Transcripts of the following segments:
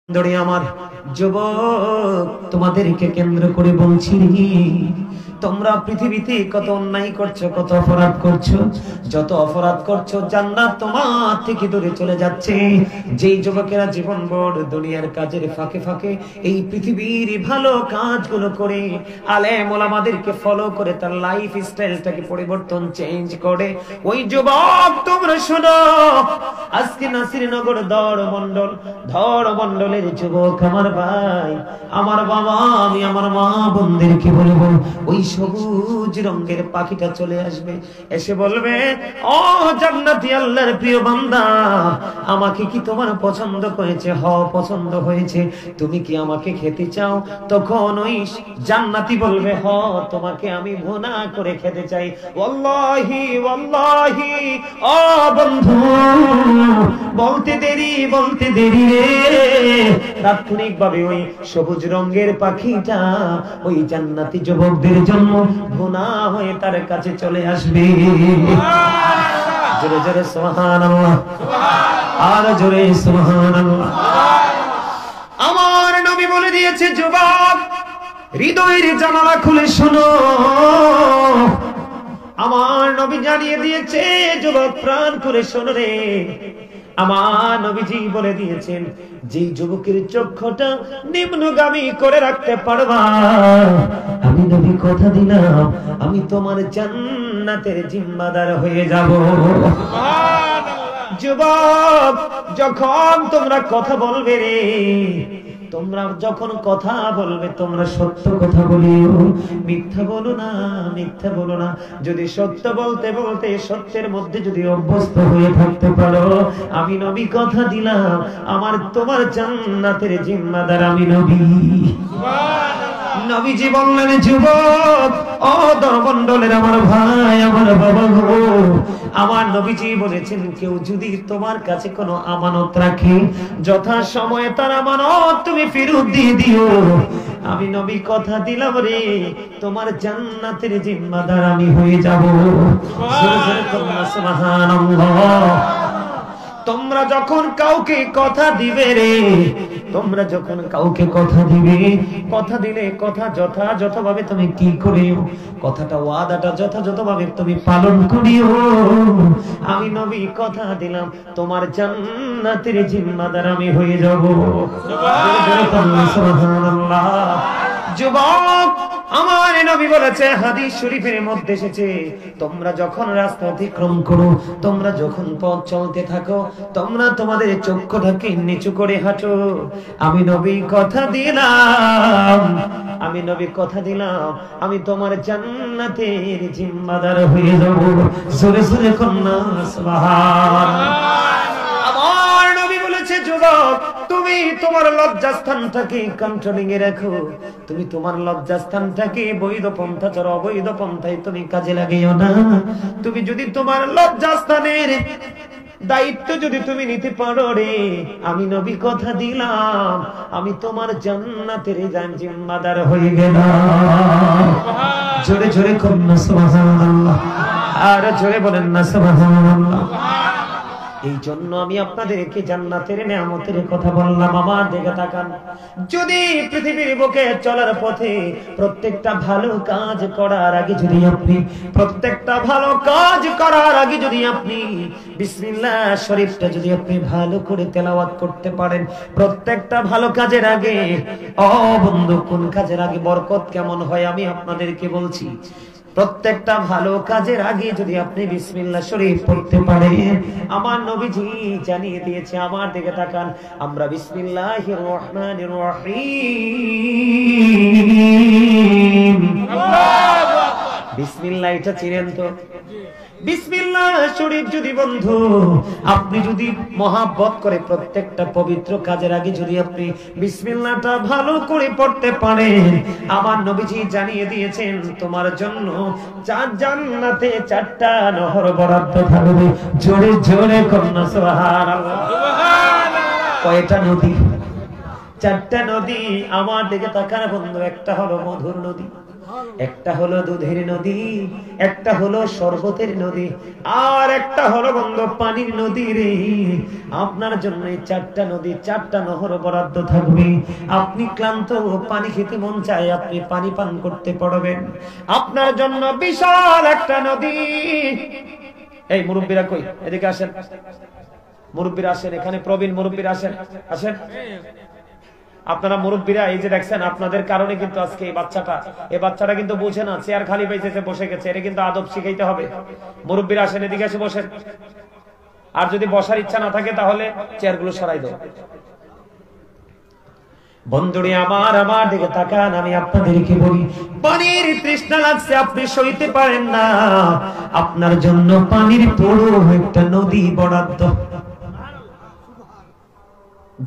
ধরে আমার যুবক তোমাদেরকে কেন্দ্র করে বলছি, তোমরা পৃথিবীতে কত অন্যায় করছো, কত অপরাধ করছো। যত অপরাধ করছো জান্নাত তোমার থেকে দূরে চলে যাচ্ছে। যেই যুবকেরা জীবনভর দুনিয়ার কাজের ফাঁকে ফাঁকে এই পৃথিবীর ভালো কাজগুলো করে আলেম ওলামাদেরকে ফলো করে তার লাইফ স্টাইলটাকে পরিবর্তন চেঞ্জ করে, ওই যুবক তোমরা শোনো, আজকে নাসিরনগর ধরমণ্ডলের যুবক আমার ভাই, আমার বাবা, আমি আমার মা বোনদেরকে বলবো, ওই সবুজ রঙের পাখিটা চলে আসবে, এসে বলবে, ও জান্নাতি আল্লাহর প্রিয় বান্দা, আমাকে কি তোমার পছন্দ হয়েছে? পছন্দ হয়েছে। তুমি কি আমাকে খেতে চাও? তখন ওই জান্নাতি বলবে, তোমাকে আমি ভুনা করে খেতে চাই। ওয়াল্লাহি ওয়াল্লাহি ও বন্ধু, বলতে দেরি রে, তাৎক্ষণিকভাবে ওই সবুজ রঙের পাখিটা ওই জান্নাতি যুবকদের জন্য ভুনা হয়ে তার কাছে চলে আসবে। জোরে জোরে সুবহানাল্লাহ, আর জোরে সুবহানাল্লাহ। আমার নবী বলে দিয়েছে, যুবক হৃদয়ের জানালা খুলে শোনো। আমার নবী জানিয়ে দিয়েছে, যুবক প্রাণ করে শোনো রে। আমার নবীজি বলে দিয়েছেন, যে যুবকের চক্ষুটা নিম্নগামী করে রাখতে পারবা, আমি নবী কথা দিলাম, আমি তোমার জান্নাতের জিম্মাদার হয়ে যাব। যুবক যখন তোমরা কথা বলবে রে, তোমরা যখন কথা বলবে, তোমরা সত্য কথা বলিও, মিথ্যা বলো না, মিথ্যা বলো না। যদি সত্য বলতে বলতে সত্যের মধ্যে যদি অভ্যস্ত হয়ে থাকতে পারো, আমি নবী কথা দিলাম, আমার তোমার জান্নাতের জিম্মাদার আমি নবী। নবীজি বললেন, যুবক ও ধর্মমণ্ডলের আমার ভাই, আমার বাবা গো, আমার নবীজি বলেছেন, কেউ যদি তোমার কাছে কোনো আমানত রাখে, যথা সময়ে তার আমানত তুমি ফেরত দিয়ে দিও। আমি নবী কথা দিলাম রে, তোমার জান্নাতের জিম্মাদার আমি হয়ে যাব। সুবহানাল্লাহ। তোমরা যখন কাউকে কথা দিবে রে, তোমরা যখন কাউকে কথা দিবে, কথা দিলে কথা যথাযথভাবে তুমি কি করিও, কথাটা ওয়াদাটা যথাযথভাবে তুমি পালন করিও। আমি নবী কথা দিলাম, তোমার জান্নাতের জিম্মাদার আমি হয়ে যাব। সুবহানাল্লাহ। যুবক আমার নবী বলেছে, হাদিস শরীফের মধ্যে এসেছে, তোমরা যখন রাস্তা অতিক্রম করো, তোমরা যখন পথ চলতে থাকো, তোমরা তোমাদের চক্ষুটাকে নিচু করে হাঁটো। আমি নবী কথা দিলাম, আমি নবী কথা দিলাম, আমি তোমার জান্নাতের জিম্মাদার হয়ে যাব। জোরে জোরে কন্যা সুবহানাল্লাহ। আমার নবী বলেছে, যুবক তুমি তোমার লজ্জাস্থানটাকে কন্ট্রোলিং এ রাখো, তুমি তোমার লজ্জাস্থানটাকে বৈধ পন্থা ছাড়া অবৈধ পন্থায় তুমি কাজে লাগিও না। তুমি যদি তোমার লজ্জাস্থানের দায়িত্ব যদি তুমি নিতে পারো রে, আমি নবী কথা দিলাম, আমি তোমার জান্নাতের জিম্মাদার হয়ে গেলাম। জোরে জোরে কন্যা সুবহানাল্লাহ, আর জোরে বলেন না সুবহানাল্লাহ। এই জন্য আমি আপনাদেরকে জান্নাতের নিয়ামতের কথা বললাম। আমার দিকে তাকান, যদি পৃথিবীর বুকে চলার পথে প্রত্যেকটা ভালো কাজ করার আগে যদি আপনি বিসমিল্লাহ শরীফটা যদি আপনি ভালো করে তেলাওয়াত করতে পারেন, প্রত্যেকটা ভালো কাজের আগে, ও বন্ধু, কোন কাজের আগে বরকত কেমন হয় আমি আপনাদেরকে বলছি। প্রত্যেকটা ভালো কাজের আগে যদি আপনি বিসমিল্লাহ শরীফ পড়তে পারেন, আমার নবীজি জানিয়ে দিয়েছে, আমার দিকে তাকান, আমরা বিসমিল্লাহির রহমানির রহিম, বিসমিল্লাহ এটা চিনেন তো? বিসমিল্লাহ শরীফ যদি বন্ধু আপনি যদি মহাব্বত করে প্রত্যেকটা পবিত্র কাজের আগে যদি আপনি বিসমিল্লাহটা ভালো করে পড়তে পারেন, আমার নবীজি জানিয়ে দিয়েছেন, তোমার জন্য জান্নাতে 4টা নহর বরাদ্দ থাকবে। জোরে জোরে কন্যা সুবহানাল্লাহ। কয়টা নদী? 4টা নদী। আমার দিকে তাকান বন্ধু, একটা হলো মধুর নদী, একটা হলো দুধের নদী, একটা হলো শরবতের নদী, আর একটা হলো বন্ধু পানির নদী রে। আপনার জন্য এই 4টা নদী, 4টা নহর বরাদ্দ থাকবে। আপনি ক্লান্ত, পানি খেতে মন চায়, আপনি পানি পান করতে পারবেন। আপনার জন্য বিশাল একটা নদী। এই মুরব্বীরা কই, এদিকে আসেন, মুরব্বীরা আসেন, এখানে প্রবীণ মুরব্বীরা আসেন, আসেন। আপনারা মুরব্বীরা এই যে দেখছেন, আপনাদের কারণে কিন্তু আজকে এই বাচ্চাটা কিন্তু বুঝে না, চেয়ার খালি পাইতেছে, বসে গেছে। এটা কিন্তু আদব শিখাইতে হবে। মুরব্বীরা আসেন, এদিকে এসে বসেন। আর যদি বসার ইচ্ছা না থাকে তাহলে চেয়ারগুলো সরাই দাও। বন্ধুরে আমার দিকে তাকান, আমি আপনাদেরকে বলি, পানির তৃষ্ণা লাগছে, আপনি সইতে পারেন না, আপনার জন্য পানির পুরো একটা নদী বরাদ্দ।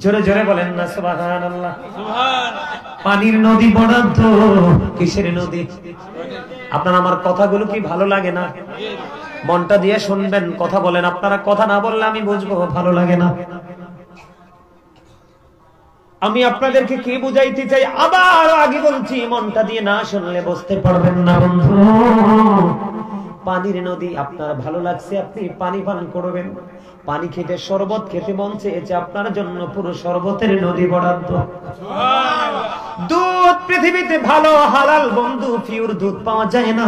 জোরে জোরে বলেন না সুবহানাল্লাহ। পানির নদী বরাদ্দ। কিসের নদী? আপনার আমার কথাগুলো কি ভালো লাগে না? মনটা দিয়ে শুনবেন, কথা বলেন। আপনারা কথা না বললে আমি বুঝবো ভালো লাগে না। আমি আপনাদেরকে কি বুঝাইতে চাই, আবার আগে বলছি, মনটা দিয়ে না শুনলে বুঝতে পারবেন না বন্ধু। পানির নদী, আপনার ভালো লাগছে, আপনি পানি পান করবেন। পানি খেতে, শরবত খেতে মন চেয়েছে, আপনার জন্য পুরো শরবতের নদী বরাদ্দ। দুধ, পৃথিবীতে ভালো হালাল বন্ধু পিওর দুধ পাওয়া যায় না।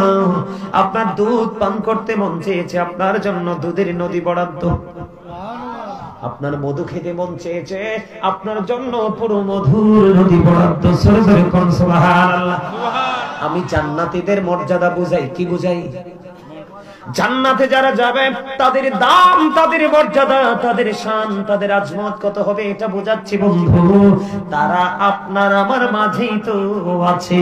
আপনার দুধ পান করতে মন চেয়েছে, আপনার জন্য দুধের নদী বরাদ্দ। আপনার মধু খেতে মন চেয়েছে, আপনার জন্য পুরো মধুর নদী বরাদ্দ। সুবহানাল্লাহ। আমি জান্নাতীদের মর্যাদা বুঝাই, কি বুঝাই? জান্নাতে যারা যাবে তাদের দাম, তাদের মর্যাদা, তাদের শান, তাদের আজমত কত হবে এটা বোঝাচ্ছি বন্ধু। তারা আপনার আমার মাঝেই তো আছে।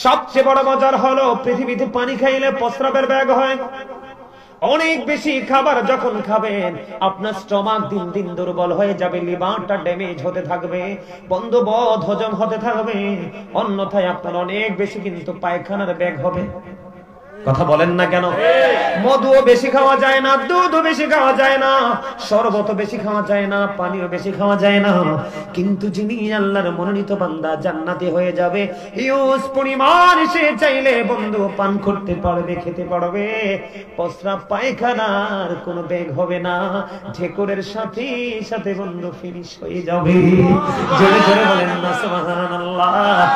সবচেয়ে বড় মজার হলো, পৃথিবীতে পানি খাইলে প্রস্রাবের ব্যাগ হয়। অনেক বেশি খাবার যখন খাবেন, আপনার স্টমাক দিন দিন দুর্বল হয়ে যাবে, লিভারটা ড্যামেজ হতে থাকবে, বন্ধ বদ হজম হতে থাকবে। অন্যথায় আপনার অনেক বেশি কিন্তু পায়খানার ব্যাগ হবে। কথা বলেন না কেন? মধুও বেশি খাওয়া যায় না, দুধও বেশি খাওয়া যায় না, শরবতও বেশি খাওয়া যায় না, পানিও বেশি খাওয়া যায় না। কিন্তু যিনি আল্লাহর মনোনীত বান্দা, জান্নাতি হয়ে যাবে, ইউজ পরিমাণ সে চাইলে বন্ধু পান করতে পারবে, খেতে পারবে। প্রস্রাব পায়খানার কোনো বেগ হবে না, ঢেকুরের সাথে সাথে বন্ধু ফিনিশ হয়ে যাবে। জোরে জোরে বলেন না সুবহানাল্লাহ।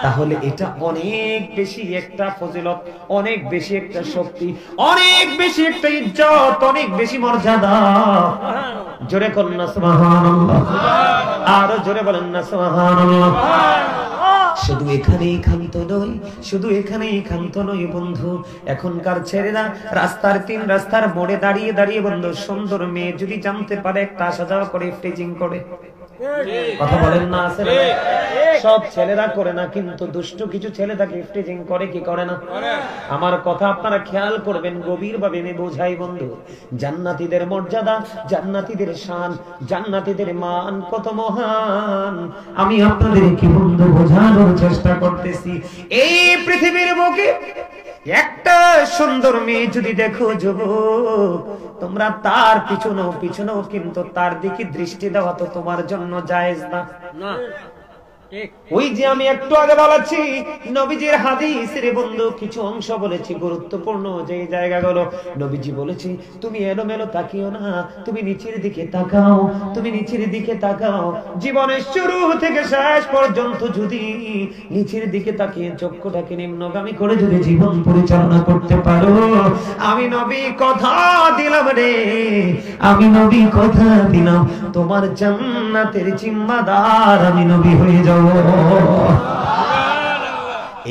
তাহলে এটা অনেক বেশি একটা ফজিলত, অনেক বেশি একটা শক্তি, অনেক বেশি একটা ইজ্জত, অনেক বেশি মর্যাদা। জোরে বলেন না সুবহানাল্লাহ। আরো জোরে বলেন না সুবহানাল্লাহ। শুধু এখানেই ক্ষান্ত নই, শুধু এখানেই ক্ষান্ত নই বন্ধু। এখনকার ছেলেরা রাস্তার রাস্তার মোড়ে দাঁড়িয়ে দাঁড়িয়ে বন্ধু, সুন্দর মেয়ে যদি জানতে পারে, একটা আসা যাওয়া করে, ফ্রিজিং করে। কথা বলেন না? আছে না? সব ছেলেরা করে না, কিন্তু দুষ্ট কিছু ছেলে থাকে, ফ্রিজিং করে কি করে না? আমার কথা আপনারা খেয়াল করবেন, গভীর ভাবে আমি বোঝাই বন্ধু। জান্নাতীদের মর্যাদা, জান্নাতীদের শান, জান্নাতীদের মান কত মহান, আমি আপনাদের কি বন্ধু বোঝানোর চেষ্টা করতেছি। এই পৃথিবীর বুকে একটা সুন্দর মেয়ে যদি দেখো যুবক, তোমরা তার পিছনেও কিন্তু তার দিকে দৃষ্টি দেওয়া তো তোমার জন্য জায়েজ না। ওই যে আমি একটু আগে বলেছি, নবীজির হাদিসের বন্ধু কিছু অংশ বলেছি গুরুত্বপূর্ণ যে জায়গাগুলো। নবীজি বলেছি, তুমি এলোমেলো তাকিও না, তুমি নিচের দিকে তাকাও, তুমি নিচের দিকে তাকাও। জীবনের শুরু থেকে শেষ পর্যন্ত যদি নিচের দিকে তাকিয়ে চক্ষুটাকে নিম্নগামী করে যদি জীবন পরিচালনা করতে পারো, আমি নবী কথা দিলাম রে, আমি নবী কথা দিলাম, তোমার জান্নাতের জিম্মাদার আমি নবী হয়ে যাব।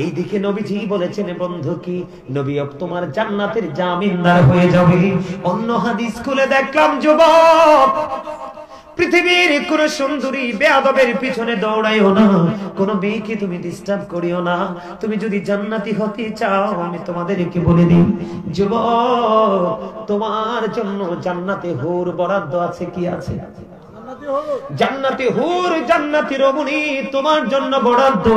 এই দিকে নবীজি বলেছেন বন্ধু কি, নবী তোমার জান্নাতের জামিনদার হয়ে যাবে। অন্য হাদিস খুলে দেখলাম যুবক, পৃথিবীর কোন সুন্দরী বেয়াদবের পিছনে দৌড়াইও না, কোন মেয়েকে তুমি ডিস্টার্ব করিও না। তুমি যদি জান্নাতি হতে চাও, আমি তোমাদেরকে বলে দিই যুবক, তোমার জন্য জান্নাতে হুর বরাদ্দ আছে। কি আছে? জান্নাতি হুর, জান্নাতি রমণী তোমার জন্য বরাদ্দ।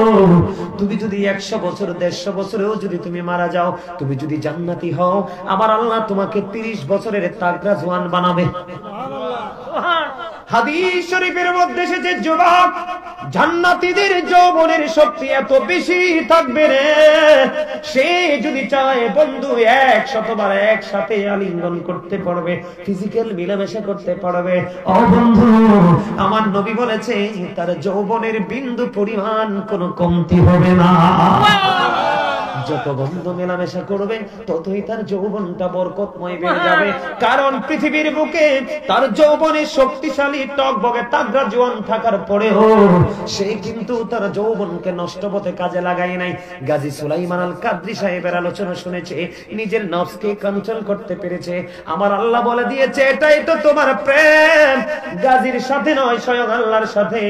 তুমি যদি 100 বছর 150 বছরেও যদি তুমি মারা যাও, তুমি যদি জান্নাতি হও, আমার আল্লাহ তোমাকে 30 বছরের তাগড়া জওয়ান বানাবে। হাদিস শরীফের মধ্যে এসেছে, যুবক জান্নাতীদের যৌবনের শক্তি এত বেশি থাকবে রে, সে যদি চায় বন্ধু 100 বার একসাথে আলিঙ্গন করতে পারবে, ফিজিক্যাল মিলামেশা করতে পারবে। ও বন্ধু, আমার নবী বলেছে তার যৌবনের বিন্দু পরিমাণ কোনো কমতি হবে না। যত বন্ধু মেলামেশা করবে ততই তার যৌবনটা বরকতময় বেড়ে যাবে। কারণ পৃথিবীর বুকে তার যৌবনের শক্তিশালী টকবগে তাগড়া জোয়ান থাকার পরেও সে কিন্তু তার যৌবনকে নষ্ট পথে কাজে লাগায় নাই। গাজী সুলাইমান আল কাদরি সাহেবের আলোচনা শুনেছে, নিজের নফসকে কন্ট্রোল করতে পেরেছে। আমার আল্লাহ বলে দিয়েছে এটাই তো তোমার প্রেম, গাজীর সাথে নয় স্বয়ং আল্লাহর সাথে।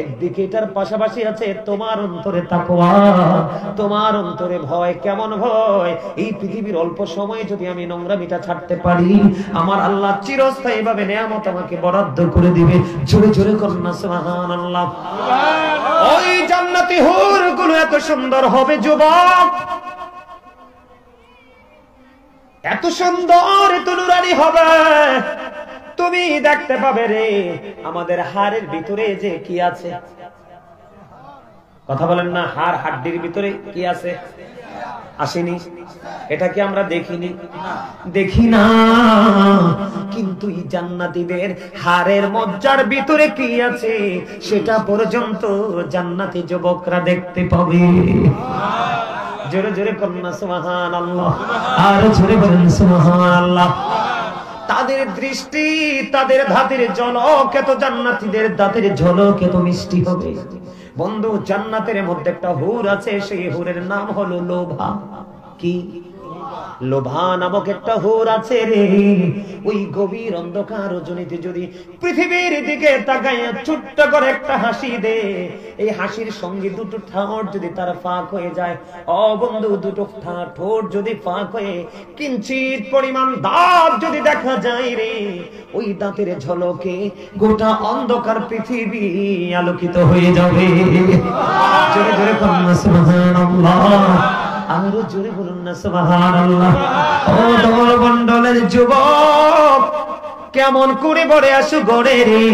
একদিকে এটার পাশাপাশি আছে তোমার অন্তরে তাকওয়া, তোমার অন্তরে ভয়। কেমন ভয়? এই পৃথিবীর অল্প সময়ে যদি আমি নোংরামিটা ছাড়তে পারি, আমার আল্লাহ চিরস্থায়ী ভাবে নিয়ামত আমাকে বরাদ্দ করে দিবে। জোরে জোরে করুন সুবহানাল্লাহ। ওই জান্নাতি হুরগুলো এত সুন্দর হবে যুবক, এত সুন্দর, এত নুরানি হবে, তুমি দেখতে পাবে রে। আমাদের হাড়ের ভিতরে যে কি আছে, কথা বলেন না, হাড় হাড্ডির ভিতরে কি আছে? আসেনি? এটা কি আমরা দেখিনি? দেখি না, কিন্তু এই জান্নাতীদের হাড়ের মজ্জার ভিতরে কি আছে সেটা পর্যন্ত জান্নাতি যুবকরা দেখতে পাবে। জোরে জোরে কন্যা সুবহানাল্লাহ, আর জোরে বলেন সুবহানাল্লাহ। তাদের দৃষ্টি, তাদের দাঁতের ঝলক এত, জান্নাতীদের দাঁতের ঝলক এত মিষ্টি হবে। বন্ধু, জান্নাতের মধ্যে একটা হুর আছে, সেই হুরের নাম হলো লোভা। কি? লোভা নামক একটা হুর আছে রে। ওই গভীর অন্ধকার রজনীতে যদি পৃথিবীর দিকে তাকাইয়া ছোট্ট করে একটা হাসি দে, এই হাসির সঙ্গে দুটো ঠোঁট যদি তার ফাঁক হয়ে যায়, ও বন্ধু, দুটো ঠোঁট যদি ফাঁক হয়ে কিঞ্চিত পরিমাণ দাঁত যদি দেখা যায় রে, ওই দাঁতের ঝলকে গোটা অন্ধকার পৃথিবী আলোকিত হয়ে যাবে। জোরে জোরে কন্যা সুবহানাল্লাহ, আরো জোরে বলুন না সুবহানাল্লাহ। ও দল মণ্ডলের যুবক, কেমন করে বড়ে আসো গড়ে রে,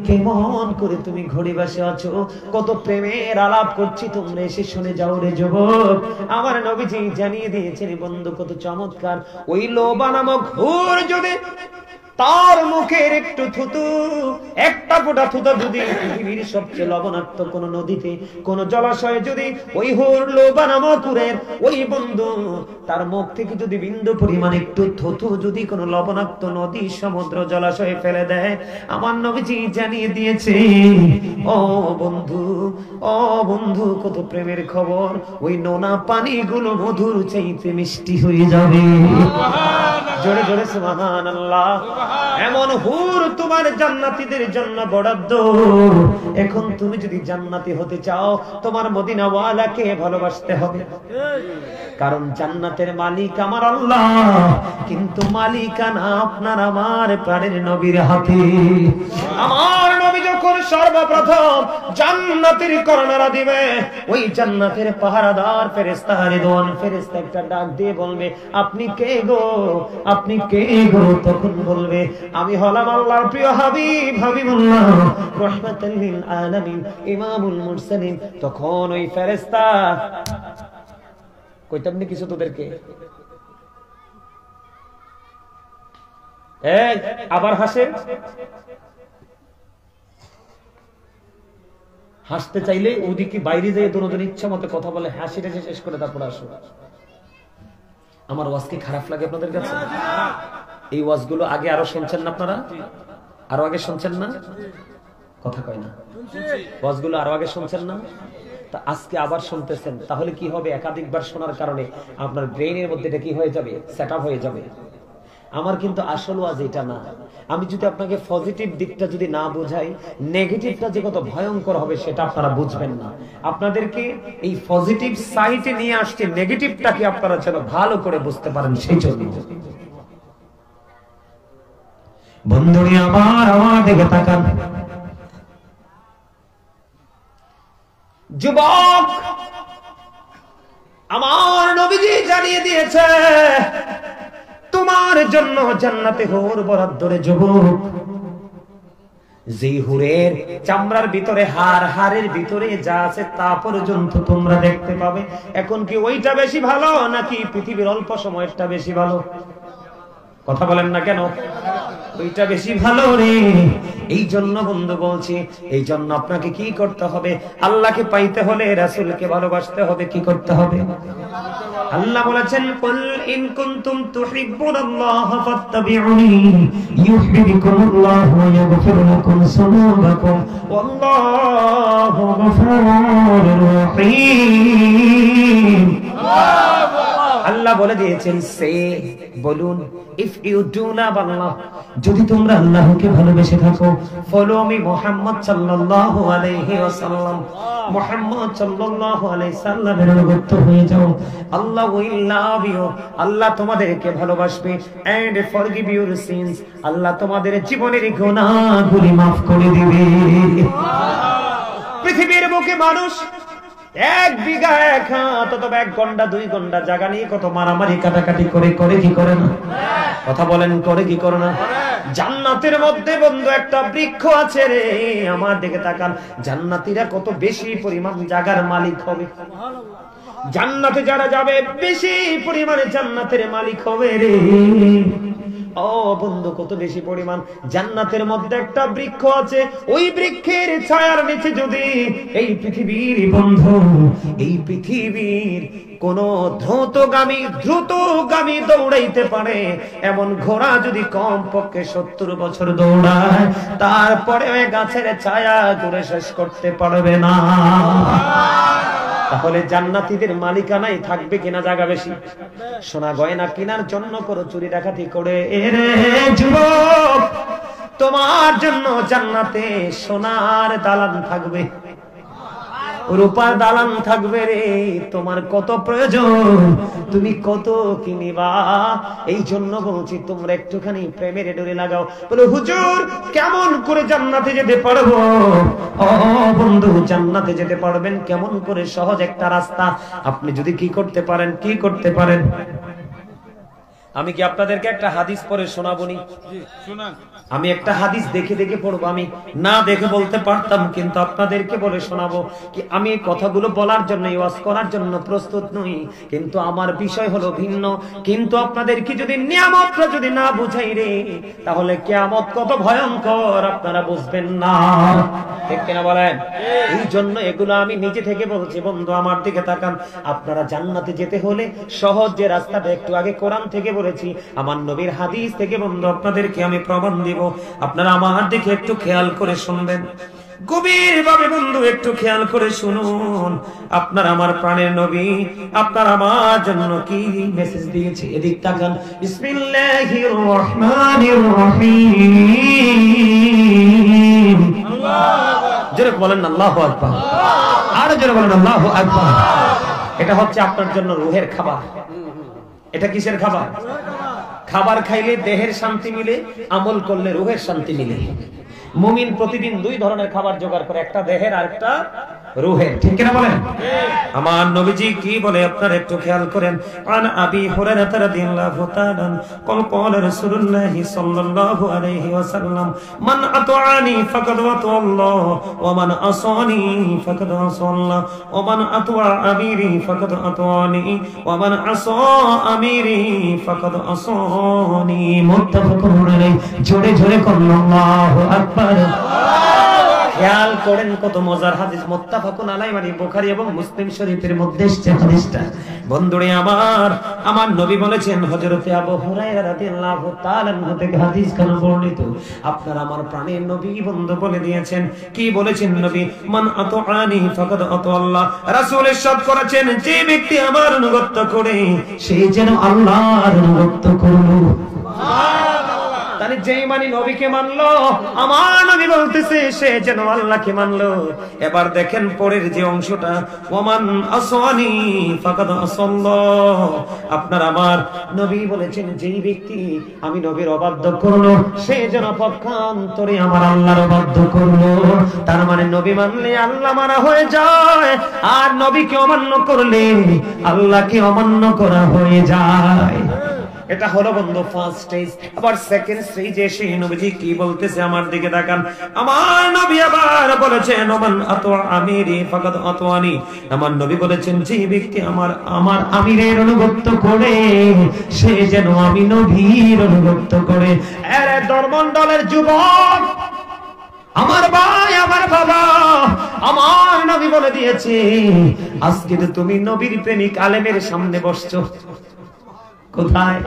কেমন করে তুমি ঘড়ি বসে আছো, কত প্রেমের আলাপ করছি, তোমরা এসে শুনে যাও রে যুবক। আমার নবীজি জানিয়ে দিয়েছেন বন্ধু, কত চমৎকার। ওই লোভা নামক হুর যদি তার মুখের একটু থুতু, একটা ফোঁটা থুতু যদি পৃথিবীর সবচেয়ে লবণাক্ত কোন নদীতে, কোন জলাশয়ে যদি ওই হুর লোভা নামক হুরের ওই বন্ধু তার মুখ থেকে যদি বিন্দু পরিমাণ একটু থুতু যদি কোন লবণাক্ত নদী, সমুদ্র, জলাশয়ে ফেলে দেয়, আমার নবীজি জানিয়ে দিয়েছে, ও বন্ধু, ও বন্ধু, কত প্রেমের খবর, ওই নোনা পানিগুলো মধুর চাইতে মিষ্টি হয়ে যাবে। জোরে জোরে সুবহানাল্লাহ। এমন হুর তোমার জান্নাতীদের জন্য বরাদ্দ। এখন তুমি যদি জান্নাতি হতে চাও, তোমার মদিনাওয়ালাকে ভালোবাসতে হবে। কারণ জান্নাতের মালিক আমার আল্লাহ, কিন্তু মালিকানা আপনার আমার প্রাণের নবীর হাতে। আমার নবী যখন সর্বপ্রথম জান্নাতের করোনা দিবে, ওই জান্নাতের পাহারাদার ফেরেশতা রিদওয়ান ফেরেশতা একটা ডাক দিয়ে বলবে, আপনি কে গো, আপনি কে গো? তখন বলবে, আমি হলাম আল্লাহর প্রিয় হাবিব, হাবিবুল্লাহ, রাহমাতাল লিল আলামিন, ইমামুল মুরসালিন। তখন ওই ফেরেশতা কইতাম না কিছু তোদেরকে, এই আবার হাসেন। হাসতে চাইলে ওদিকে বাইরে যেয়ে দুজন ইচ্ছা মতো কথা বলে, হাসিটা শেষ করে তারপর আসো। আমার ওয়াজ কি খারাপ লাগে আপনাদের কাছে? এই ওয়াজগুলো আগে আরো শুনছেন না আপনারা? আরো আগে শুনছেন না? কথা কয় না। ওয়াজগুলো আরো আগে শুনছেন না? তা আজকে আবার শুনতেছেন, তাহলে কি হবে? একাধিকবার শোনার কারণে আপনার ব্রেইনের মধ্যে এটা কি হয়ে যাবে? সেট আপ হয়ে যাবে। আমার কিন্তু আসল ওয়াজ এটা না। আমি যদি আপনাকে পজিটিভ দিকটা যদি না বোঝাই, নেগেটিভটা যে কত ভয়ঙ্কর হবে সেটা আপনারা বুঝবেন না। আপনাদেরকে এই পজিটিভ সাইডে নিয়ে আসছে, নেগেটিভটাকে আপনারা যেন ভালো করে বুঝতে পারেন, সেই জন্য। বন্ধুরা আমার দিকে তাকান। যুবক, আমার নবীজি জানিয়ে দিয়েছে তোমার জন্য জান্নাতে হুর বরাদ্দ রে যুবক। যে হুরের চামড়ার ভিতরে হাড়, হাড়ের ভিতরে যা আছে তা পর্যন্ত তোমরা দেখতে পাবে। এখন কি ওইটা বেশি ভালো নাকি পৃথিবীর অল্প সময়েরটা বেশি ভালো? কথা বলেন না কেন? ওইটা বেশি ভালো রে। এই জন্য বন্ধু বলছি, এই জন্য আপনাকে কি করতে হবে? আল্লাহকে পাইতে হলে রাসূলকে ভালোবাসতে হবে। কি করতে হবে? আল্লাহ বলেছেন, কুল ইন কুনতুম তুহিব্বুনাল্লাহ ফাত্তাবিউনি ইউহিব্বুকুমুল্লাহ ওয়া ইয়াগফির লাকুম যুনুবাকুম ওয়াল্লাহু গফুরুর রহিম। আল্লাহ বলে দিয়েছেন, সে বলুন, ইফ ইউ ডু লাভ আল্লাহ, যদি তোমরা আল্লাহকে ভালোবেসে থাকো, ফলো মি মুহাম্মদ সাল্লাল্লাহু আলাইহি ওয়াসাল্লাম, মুহাম্মদ সাল্লাল্লাহু আলাইহি সাল্লামের অনুগত হয়ে যাও, আল্লাহ উইল লাভ ইউ, আল্লাহ তোমাদেরকে ভালোবাসবে, এন্ড ফরগিভ ইউর সিনস, আল্লাহ তোমাদের জীবনের গুনাহগুলি maaf করে দিবে। পৃথিবীর বুকে মানুষ 1 বিঘা 1 হাত অথবা 1 ঘন্টা 2 ঘন্টা জায়গা নিয়ে কত মারামারি কাটাকাটি করে কি করে না? কথা বলেন, করে কি করে না? জান্নাতের মধ্যে বন্ধু একটা বৃক্ষ আছে রে, আমার দিকে তাকান, জান্নাতীরা কত বেশি পরিমাণ জায়গার মালিক হবে। জান্নাতে যারা যাবে বেশি পরিমাণে জান্নাতের মালিক হবে রে। ও বন্ধু, কত বেশি পরিমাণ জান্নাতের মধ্যে একটা বৃক্ষ আছে, ওই বৃক্ষের ছায়ার নিচে যদি এই পৃথিবীর বন্ধু, এই পৃথিবীর কোন দ্রুতগামী দৌড়াইতে পারে এমন ঘোড়া যদি কম পক্ষে 70 বছর দৌড়ায়, তারপরে ওই গাছের ছায়া ঘুরে শেষ করতে পারবে না। তাহলে জান্নাতীদের মালিকানায় থাকবে কিনা জায়গা বেশি? সোনা গয়না কেনার জন্য করো চুরি ডাকাতি করে, এরে যুবক, তোমার জন্য জান্নাতে সোনার দালান থাকবে, রূপার দালান থাকবে রে। তোমার কত প্রয়োজন, তুমি কত কিনিবা। এই জন্য বলছি, তোমরা একটুখানি প্রেমের ডোরে লাগাও। বলে, হুজুর কেমন করে জান্নাতে যেতে পারবো? ও বন্ধু, জান্নাতে যেতে পারবেন কেমন করে? সহজ একটা রাস্তা। আপনি যদি কি করতে পারেন, আমি কি আপনাদেরকে একটা হাদিস পড়ে শোনাবনি? আমি একটা হাদিস দেখে পড়বো। আমি না দেখে বলতে পারতাম, কিন্তু আপনাদেরকে বলে শোনাবো। কি আমি এই কথাগুলো বলার জন্য, ওয়াজ করার জন্য প্রস্তুত নই, কিন্তু আমার বিষয় হলো ভিন্ন। কিন্তু আপনাদেরকে যদি নিয়ামতটা যদি না বুঝাই রে, তাহলে কিয়ামত কত ভয়ঙ্কর আপনারা বুঝবেন না। ঠিক কিনা বলেন? এই জন্য এগুলো আমি নিজে থেকে বলছি। বন্ধু আমার দিকে তাকান, আপনারা জান্নাতে যেতে হলে সহজ যে রাস্তাটা, একটু আগে কোরআন থেকে বলেছি, আমার নবীর হাদিস থেকে বন্ধু আপনাদেরকে আমি প্রমাণ দিব। আপনারা আমার দিকে একটু খেয়াল করে শুনবেন, গভীর ভাবে বন্ধু একটু খেয়াল করে শুনুন। আপনার আমার প্রাণের নবী আপনার আমার জন্য কি মেসেজ দিয়েছে, এদিক তাকান। বিসমিল্লাহির রহমানির রহিম। জোরে বলেন আল্লাহু আকবার, আর জোরে বলেন আল্লাহু আকবার। এটা হচ্ছে আপনার জন্য রূহের খাবার। এটা কিসের খাবার? খাবার খাইলে দেহের শান্তি মিলে, আমল করলে রূহের শান্তি মিলে। মুমিন প্রতিদিন 2 ধরনের খাবার জোগাড় করে, একটা দেহের আর একটা রূহের। ঠিক কিনা বলেন? আমার নবীজি কি বলে আপনারা একটু খেয়াল করেন। আন আবি হুরায়রা রাদিয়াল্লাহু তাআলা قال قال رسول الله صلى الله عليه وسلم من اطاعني فقد اطاع الله ومن عصاني فقد عصى الله ومن اطاع اميري فقد اطاعني ومن عصى اميري فقد عصاني متفق عليه। জোরে জোরে বলুন আল্লাহু আকবার। খেয়াল করেন কত মজার হাদিস। মুত্তাফাকুন আলাইহি মানে বুখারী এবং মুসলিম শরীফের মধ্যে এসেছে হাদিসটা। বন্ধুরে আমার নবী বলেছেন, হযরতে আবু হুরায়রা রাদিয়াল্লাহু তাআলা থেকে হাদিস কেন বর্ণিত, আপনার আমার প্রাণের নবী বন্ধু বলে দিয়েছেন। কি বলেছেন নবী? মান আতাআনি ফাকাদ আতাআল্লাহ। রাসূল ইরশাদ করেছেন, যে ব্যক্তি আমার অনুগত করে সে যেন আল্লাহর অনুগত করলো। তাহলে যেই মানি নবীকে মানলো, আমার নবী বলতেছে সে যেন আল্লাহকে মানলো। এবার দেখেন পরের যে অংশটা, ওমান আসানি ফাকাদ আসাল্লাহ। আপনার আমার নবী বলেছেন, যেই ব্যক্তি আমি নবীর অবাধ্য করলো সে যেন পক্ষান্তরে আমার আল্লাহর অবাধ্য করলো। তার মানে নবী মানলে আল্লাহ মানা হয়ে যায়, আর নবীকে অমান্য করলে আল্লাহকে অমান্য করা হয়ে যায়। এটা হলো বন্ধু ফার্স্ট স্টেজ। আবার সেকেন্ড স্টেজে সেই নবীজি কি বলতেছে আমার দিকে তাকান। আমার নবী আবার বলেছেন ওমান আতওয়া আমিরি ফাকাদ আতওয়ানি। আমার নবী বলেছেন যে ব্যক্তি আমার আমিরের অনুগত করে সে যেন আমি নবীর অনুগত করে। আরে দরমণ্ডলের যুবক, আমার ভাই, আমার বাবা, আমার নবী বলে দিয়েছে আজকে তো তুমি নবীর প্রেমিক আলেমের সামনে বসছো। কোথায়?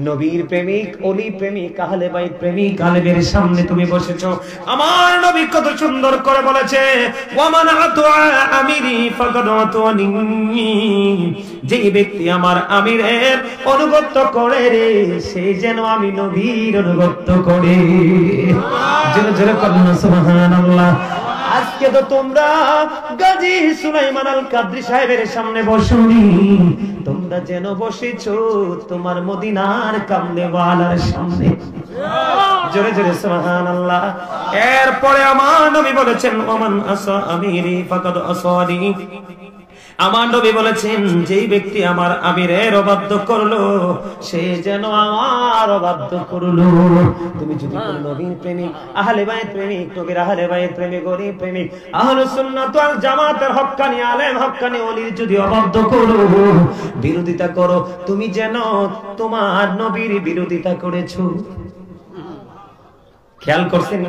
নবীর প্রেমিক, ওলি প্রেমিক, আহলে বাইত প্রেমিক আলেমের সামনে তুমি বসেছো। আমার নবী কত সুন্দর করে বলেছে ওয়ামান আতওয়া আমিরি ফাকাদ আতওয়ানি। যে ব্যক্তি আমার আমিরের অনুগত করে রে সে যেন আমি নবীর অনুগত করে। জোরে জোরে বলুন সুবহানাল্লাহ। আজকে তো তোমরা গাজী সুলাইমান আল কাদরি সাহেবের সামনে বসুনি, তোমরা যেন বসেছো তোমার মদিনার কামলেওয়ালার সামনে। জোরে জোরে সুবহানাল্লাহ। এরপরে আমার নবী বলেছেন ওমান আসা আমিরি ফাকাদ আসানি। আমার নবী বলেছেন যেই ব্যক্তি আমার আমিরের অবাধ্য করলো সে যেন আমার অবাধ্য করলো। তুমি যদি কোন নবীর প্রেমিক, আহলে বাইত প্রেমিক, নবীর আহলে বাইত প্রেমিক, ওলির প্রেমিক, আহলুস সুন্নাত ওয়াল জামাতের হক্কানি আলেম, হক্কানি ওলির যদি অবাধ্য করো, বিরোধিতা করো, তুমি যেন তোমার নবীর বিরোধিতা করেছো। খেয়াল করছেন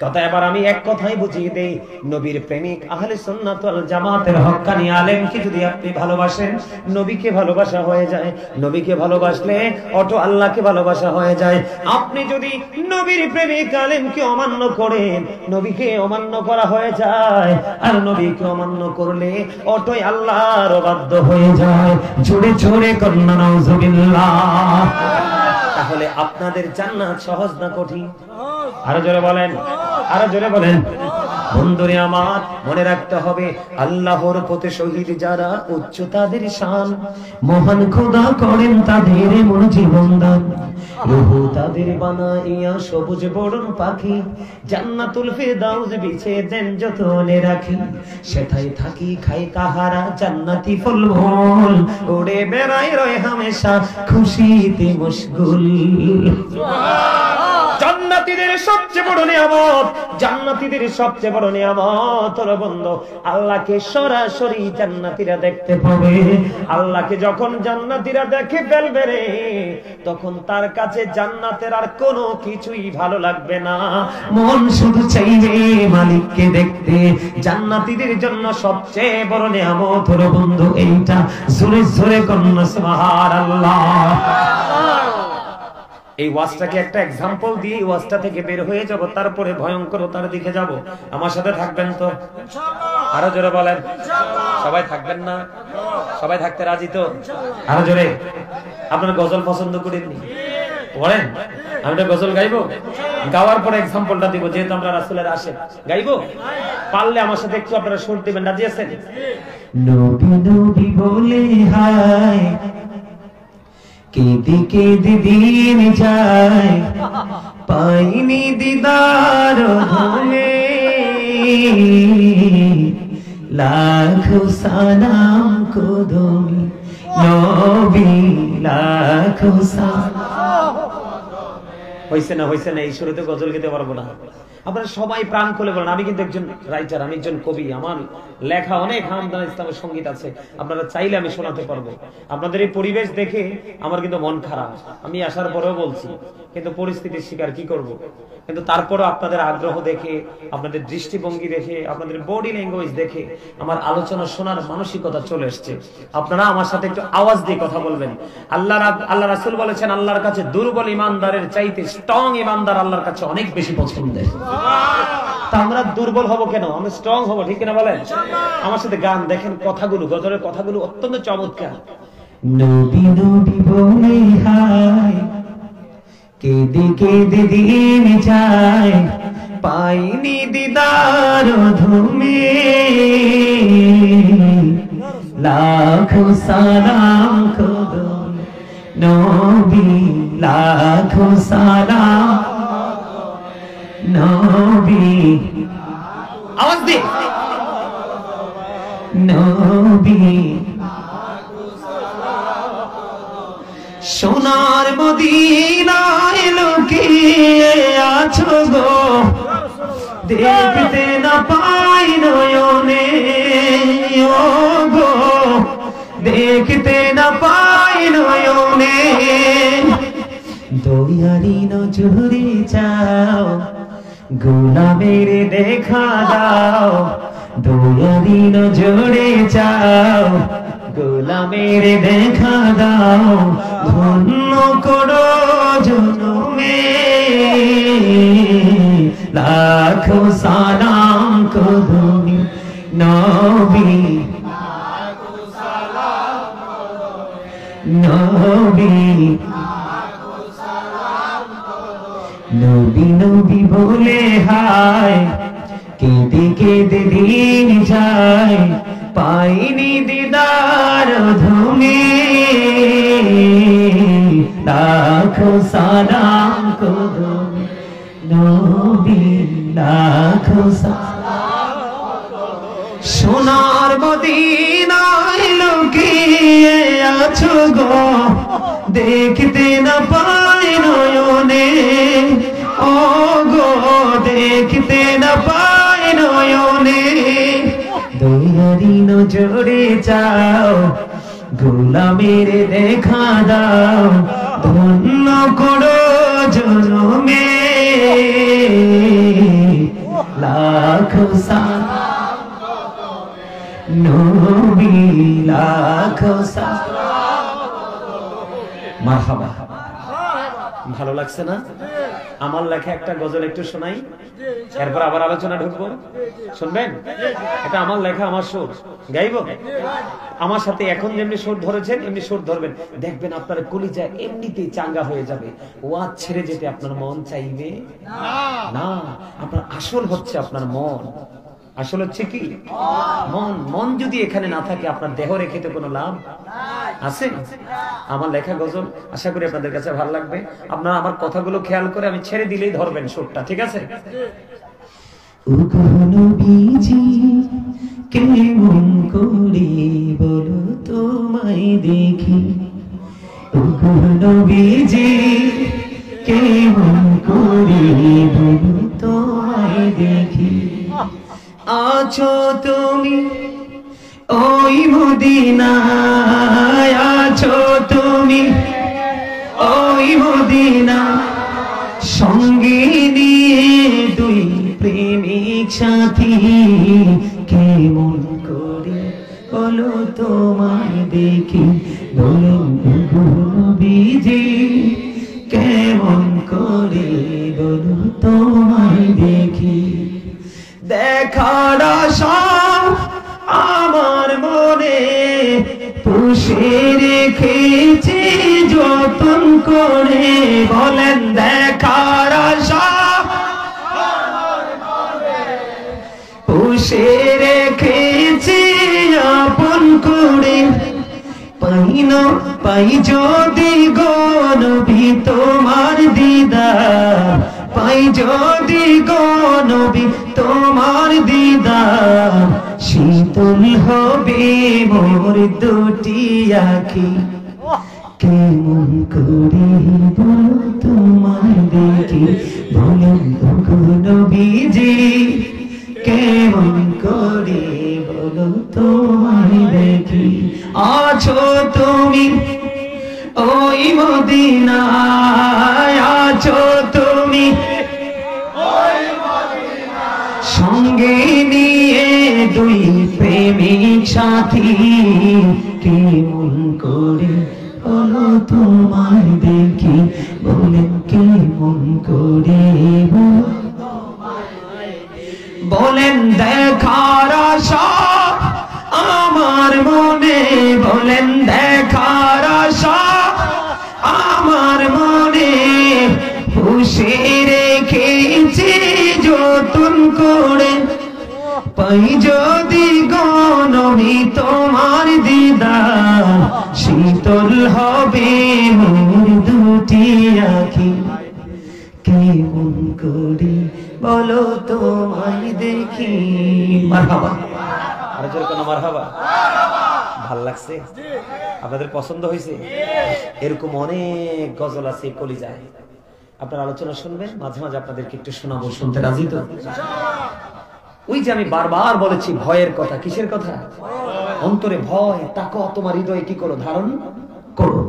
কথা? এবার আমি এক কথাই বুঝিয়ে দেই, নবীর প্রেমিক আহলে সুন্নাত ওয়াল জামাতের হক্কানি আলেমকে যদি আপনি ভালোবাসেন, নবীকে ভালোবাসা হয়ে যায়। নবীকে ভালোবাসলে অটো আল্লাহকে ভালোবাসা হয়ে যায়। আপনি যদি নবীর প্রেমিক আলেমকে অমান্য করেন, নবীকে অমান্য করা হয়ে যায়। আর নবীকে অমান্য করলে অটোই আল্লাহর অবাধ্য হয়ে যায়। জোরে জোরে কন্না নাউজুবিল্লাহ। তাহলে আপনাদের জান্নাত সহজ না কঠিন? আরো জোরে বলেন, আরো জোরে বলেন। বন্ধুরে আমার, মনে রাখতে হবে আল্লাহর পথে শহীদ যারা উচ্চ তাদের শান, মহান খোদা করেন তাদের মন জীবন দান। রূহ তাদের বানাইয়া সবুজ বরণ পাখি, জান্নাতুল ফেরদাউস বিছে দেন যতনে রাখি। সেথায় থাকি খাই তাহারা জান্নাতি ফলমূল, ওড়ে বেড়াই রয় হামেশা খুশিতে মশগুল। জান্নাতীদের সবচেয়ে বড় নিয়ামত, জান্নাতীদের সবচেয়ে বড় নিয়ামত হলো বন্ধু আল্লাহকে সরাসরি জান্নাতীরা দেখতে পাবে। আল্লাহকে যখন জান্নাতীরা দেখে ফেলবে রে, তখন তার কাছে জান্নাতের আর কোনো কিছুই ভালো লাগবে না। মন শুধু চাইবে মালিককে দেখতে। জান্নাতীদের জন্য সবচেয়ে বড় নিয়ামত হলো বন্ধু এইটা। জোরে জোরে কন্যা সুবহানাল্লাহ। এই ওয়াজটাকে একটা এক্সাম্পল দিয়ে এই ওয়াজটা থেকে বের হয়ে যাব, তারপরে ভয়ঙ্করতার দিকে যাব। আমার সাথে থাকবেন তো ইনশাআল্লাহ? আরো জোরে বলেন ইনশাআল্লাহ। সবাই থাকবেন না? সবাই থাকতে রাজি তো? আরো জোরে। আপনারা গজল পছন্দ করেননি? পড়েন, আমি একটা গজল গাইবো, গাওয়ার পরে এক্সাম্পলটা দিব। যেহেতু আমরা রাসূলের আশিক, গাইবো। পারলে আমার সাথে একটু আপনারা সুর দিবেন, রাজি আছেন? নবী নবী বলে হায় কেঁদে কেঁদে দিন যায়, পাইনি দিদার ধরে, লাখো সালাম কদমি নবী, লাখো সালাম। হইছে না? হইছে না? এই সুরে তো গজল গেতে পারবো না। আপনারা সবাই প্রাণ খুলে বলেন আমি কিন্তু একজন রাইটার, আমি একজন কবি, আমার লেখা অনেক হামদান ইসলামের সঙ্গীত আছে, আপনারা চাইলে আমি শোনাতে পারবো। আপনাদের এই পরিবেশ দেখে আমার কিন্তু মন খারাপ, আমি আসার পরেও বলছি, কিন্তু পরিস্থিতির শিকার কি করব। কিন্তু তারপরও আপনাদের আগ্রহ দেখে, আপনাদের দৃষ্টিভঙ্গি দেখে, আপনাদের বডি ল্যাঙ্গুয়েজ দেখে আমার আলোচনা শোনার মানসিকতা চলে এসছে। আপনারা আমার সাথে একটু আওয়াজ দিয়ে কথা বলবেন। আল্লাহ রাসূল বলেছেন আল্লাহর কাছে দুর্বল ইমানদারের চাইতে স্ট্রং ইমানদার আল্লাহর কাছে অনেক বেশি পছন্দের। তা আমরা দুর্বল হব কেন? আমরা স্ট্রং হব, ঠিক কিনা বলেন? আমার সাথে গান দেখেন, কথাগুলো, গজলের কথাগুলো অত্যন্ত চমৎকার। নবী নবী বলে হায় কেঁদে কেঁদে দিন যায়, পাইনি দিদার ধুমে, লাখো সালাম কদম নবী, লাখো সালাম নবী। আওয়াজ দি নবী, সোনার মদিনায় লুকিয়ে আছো গো, দেখতে না পাই নয়নে ও গো, দেখতে না পাই নয়নে। দয়ারি নজরে চাও, গোলামের দেখা দাও, দয়ারি নজরে চাও, গোলামের দেখা দাও, ধন্য করো জনমে। লাখো সালাম করি নবী, নবী, নবী নবী বলে হায়, কেঁদে কেঁদে দিন যায়, পাইনি দিদার ধুমে। লাখো সালাম করো নবী, লাখো সালাম। সোনার মদিনায় লুকিয়ে আছো গো, দেখতে না পাই নয়নে ও গো, দেখতে না পাই নয়নে। দয়ারি নজরে চাও, গোলামের দেখা দাও, ধন্য করো জনমে। লাখো সালাম নবী, লাখো সালাম। মারহাবা। ভালো লাগছে না? আমার লেখা একটা গজল একটু শোনাই, এরপর আবার আলোচনা ঢুকবো। শুনবেন? এটা আমার লেখা, আমার সুর, গাইবো। আমার সাথে এখন যেমনি সুর ধরেছেন এমনি সুর ধরবেন, দেখবেন আপনার কলিজা এমনিতেই চাঙ্গা হয়ে যাবে। ওয়াজ ছেড়ে যেতে আপনার মন চাইবে না। আপনার আসল হচ্ছে আপনার মন। আসল হচ্ছে কি? মন। মন যদি এখানে না থাকে, আপনার দেহ রেখে তো কোনো লাভ আছে? আমার লেখা গজল আশা করি আপনাদের কাছে ভালো লাগবে। আপনারা আমার কথাগুলো খেয়াল করে আমি ছেড়ে দিলেই ধরবেন সুরটা, ঠিক আছে? কেমন করে বলো তোমায় দেখি, নবীজি কেমন করে বলো তোমায় দেখি। আছো তুমি ওই মদিনায়, আছো তুমি ওই মদিনা, সঙ্গে নিয়ে দুই প্রেমিক সাথী। কেমন করে বলো তোমায় দেখি, বলেন নবীজি কেমন করে বলো তোমায় দেখি। দেখার আশা আমার মনে পুষে রেখেছি যতন করে, বলেন দেখার আশা আমার মনে পুষে রেখেছি আপন করে। পাই যদি গো নবী তোমার দিদার, পাই যদি গো নবী তোমার দিদার, শীতল হবে মোর দুটি আঁখি। কেমন করে বলো তোমায় দেখি, বলেন গো নবীজি কেমন করে বলো তোমায় দেখি। আছো তুমি ওই মদিনায়, আছো তুমি ওই মদিনায়, সঙ্গে নিয়ে দুই প্রেমিক সাথী। কেমন করে বলো তোমায় দেখি, বলেন কেমন করে বলেন দেখার আশা আমার মনে, বলেন দেখার আশা আমার মনে পুষে রেখেছি যতন করে। পাই যদি গো নবী তোমার দিদার, শীতল হবে মোর দুটি আঁখি। কেমন করে বলো তোমায় দেখি। মারহাবা। আর জোরে কোনো মারহাবা। ভাল লাগছে? আপনাদের পছন্দ হয়েছে? এরকম অনেক গজল আছে কলিজায়। আপনার আলোচনা শুনবেন, মাঝে মাঝে আপনাদেরকে একটু শোনাবো। শুনতে রাজি তো? ওই যে আমি বারবার বলেছি ভয়ের কথা। কিসের কথা? অন্তরে ভয়। তাকওয়া তোমার হৃদয়ে কি করো? ধারণ করো।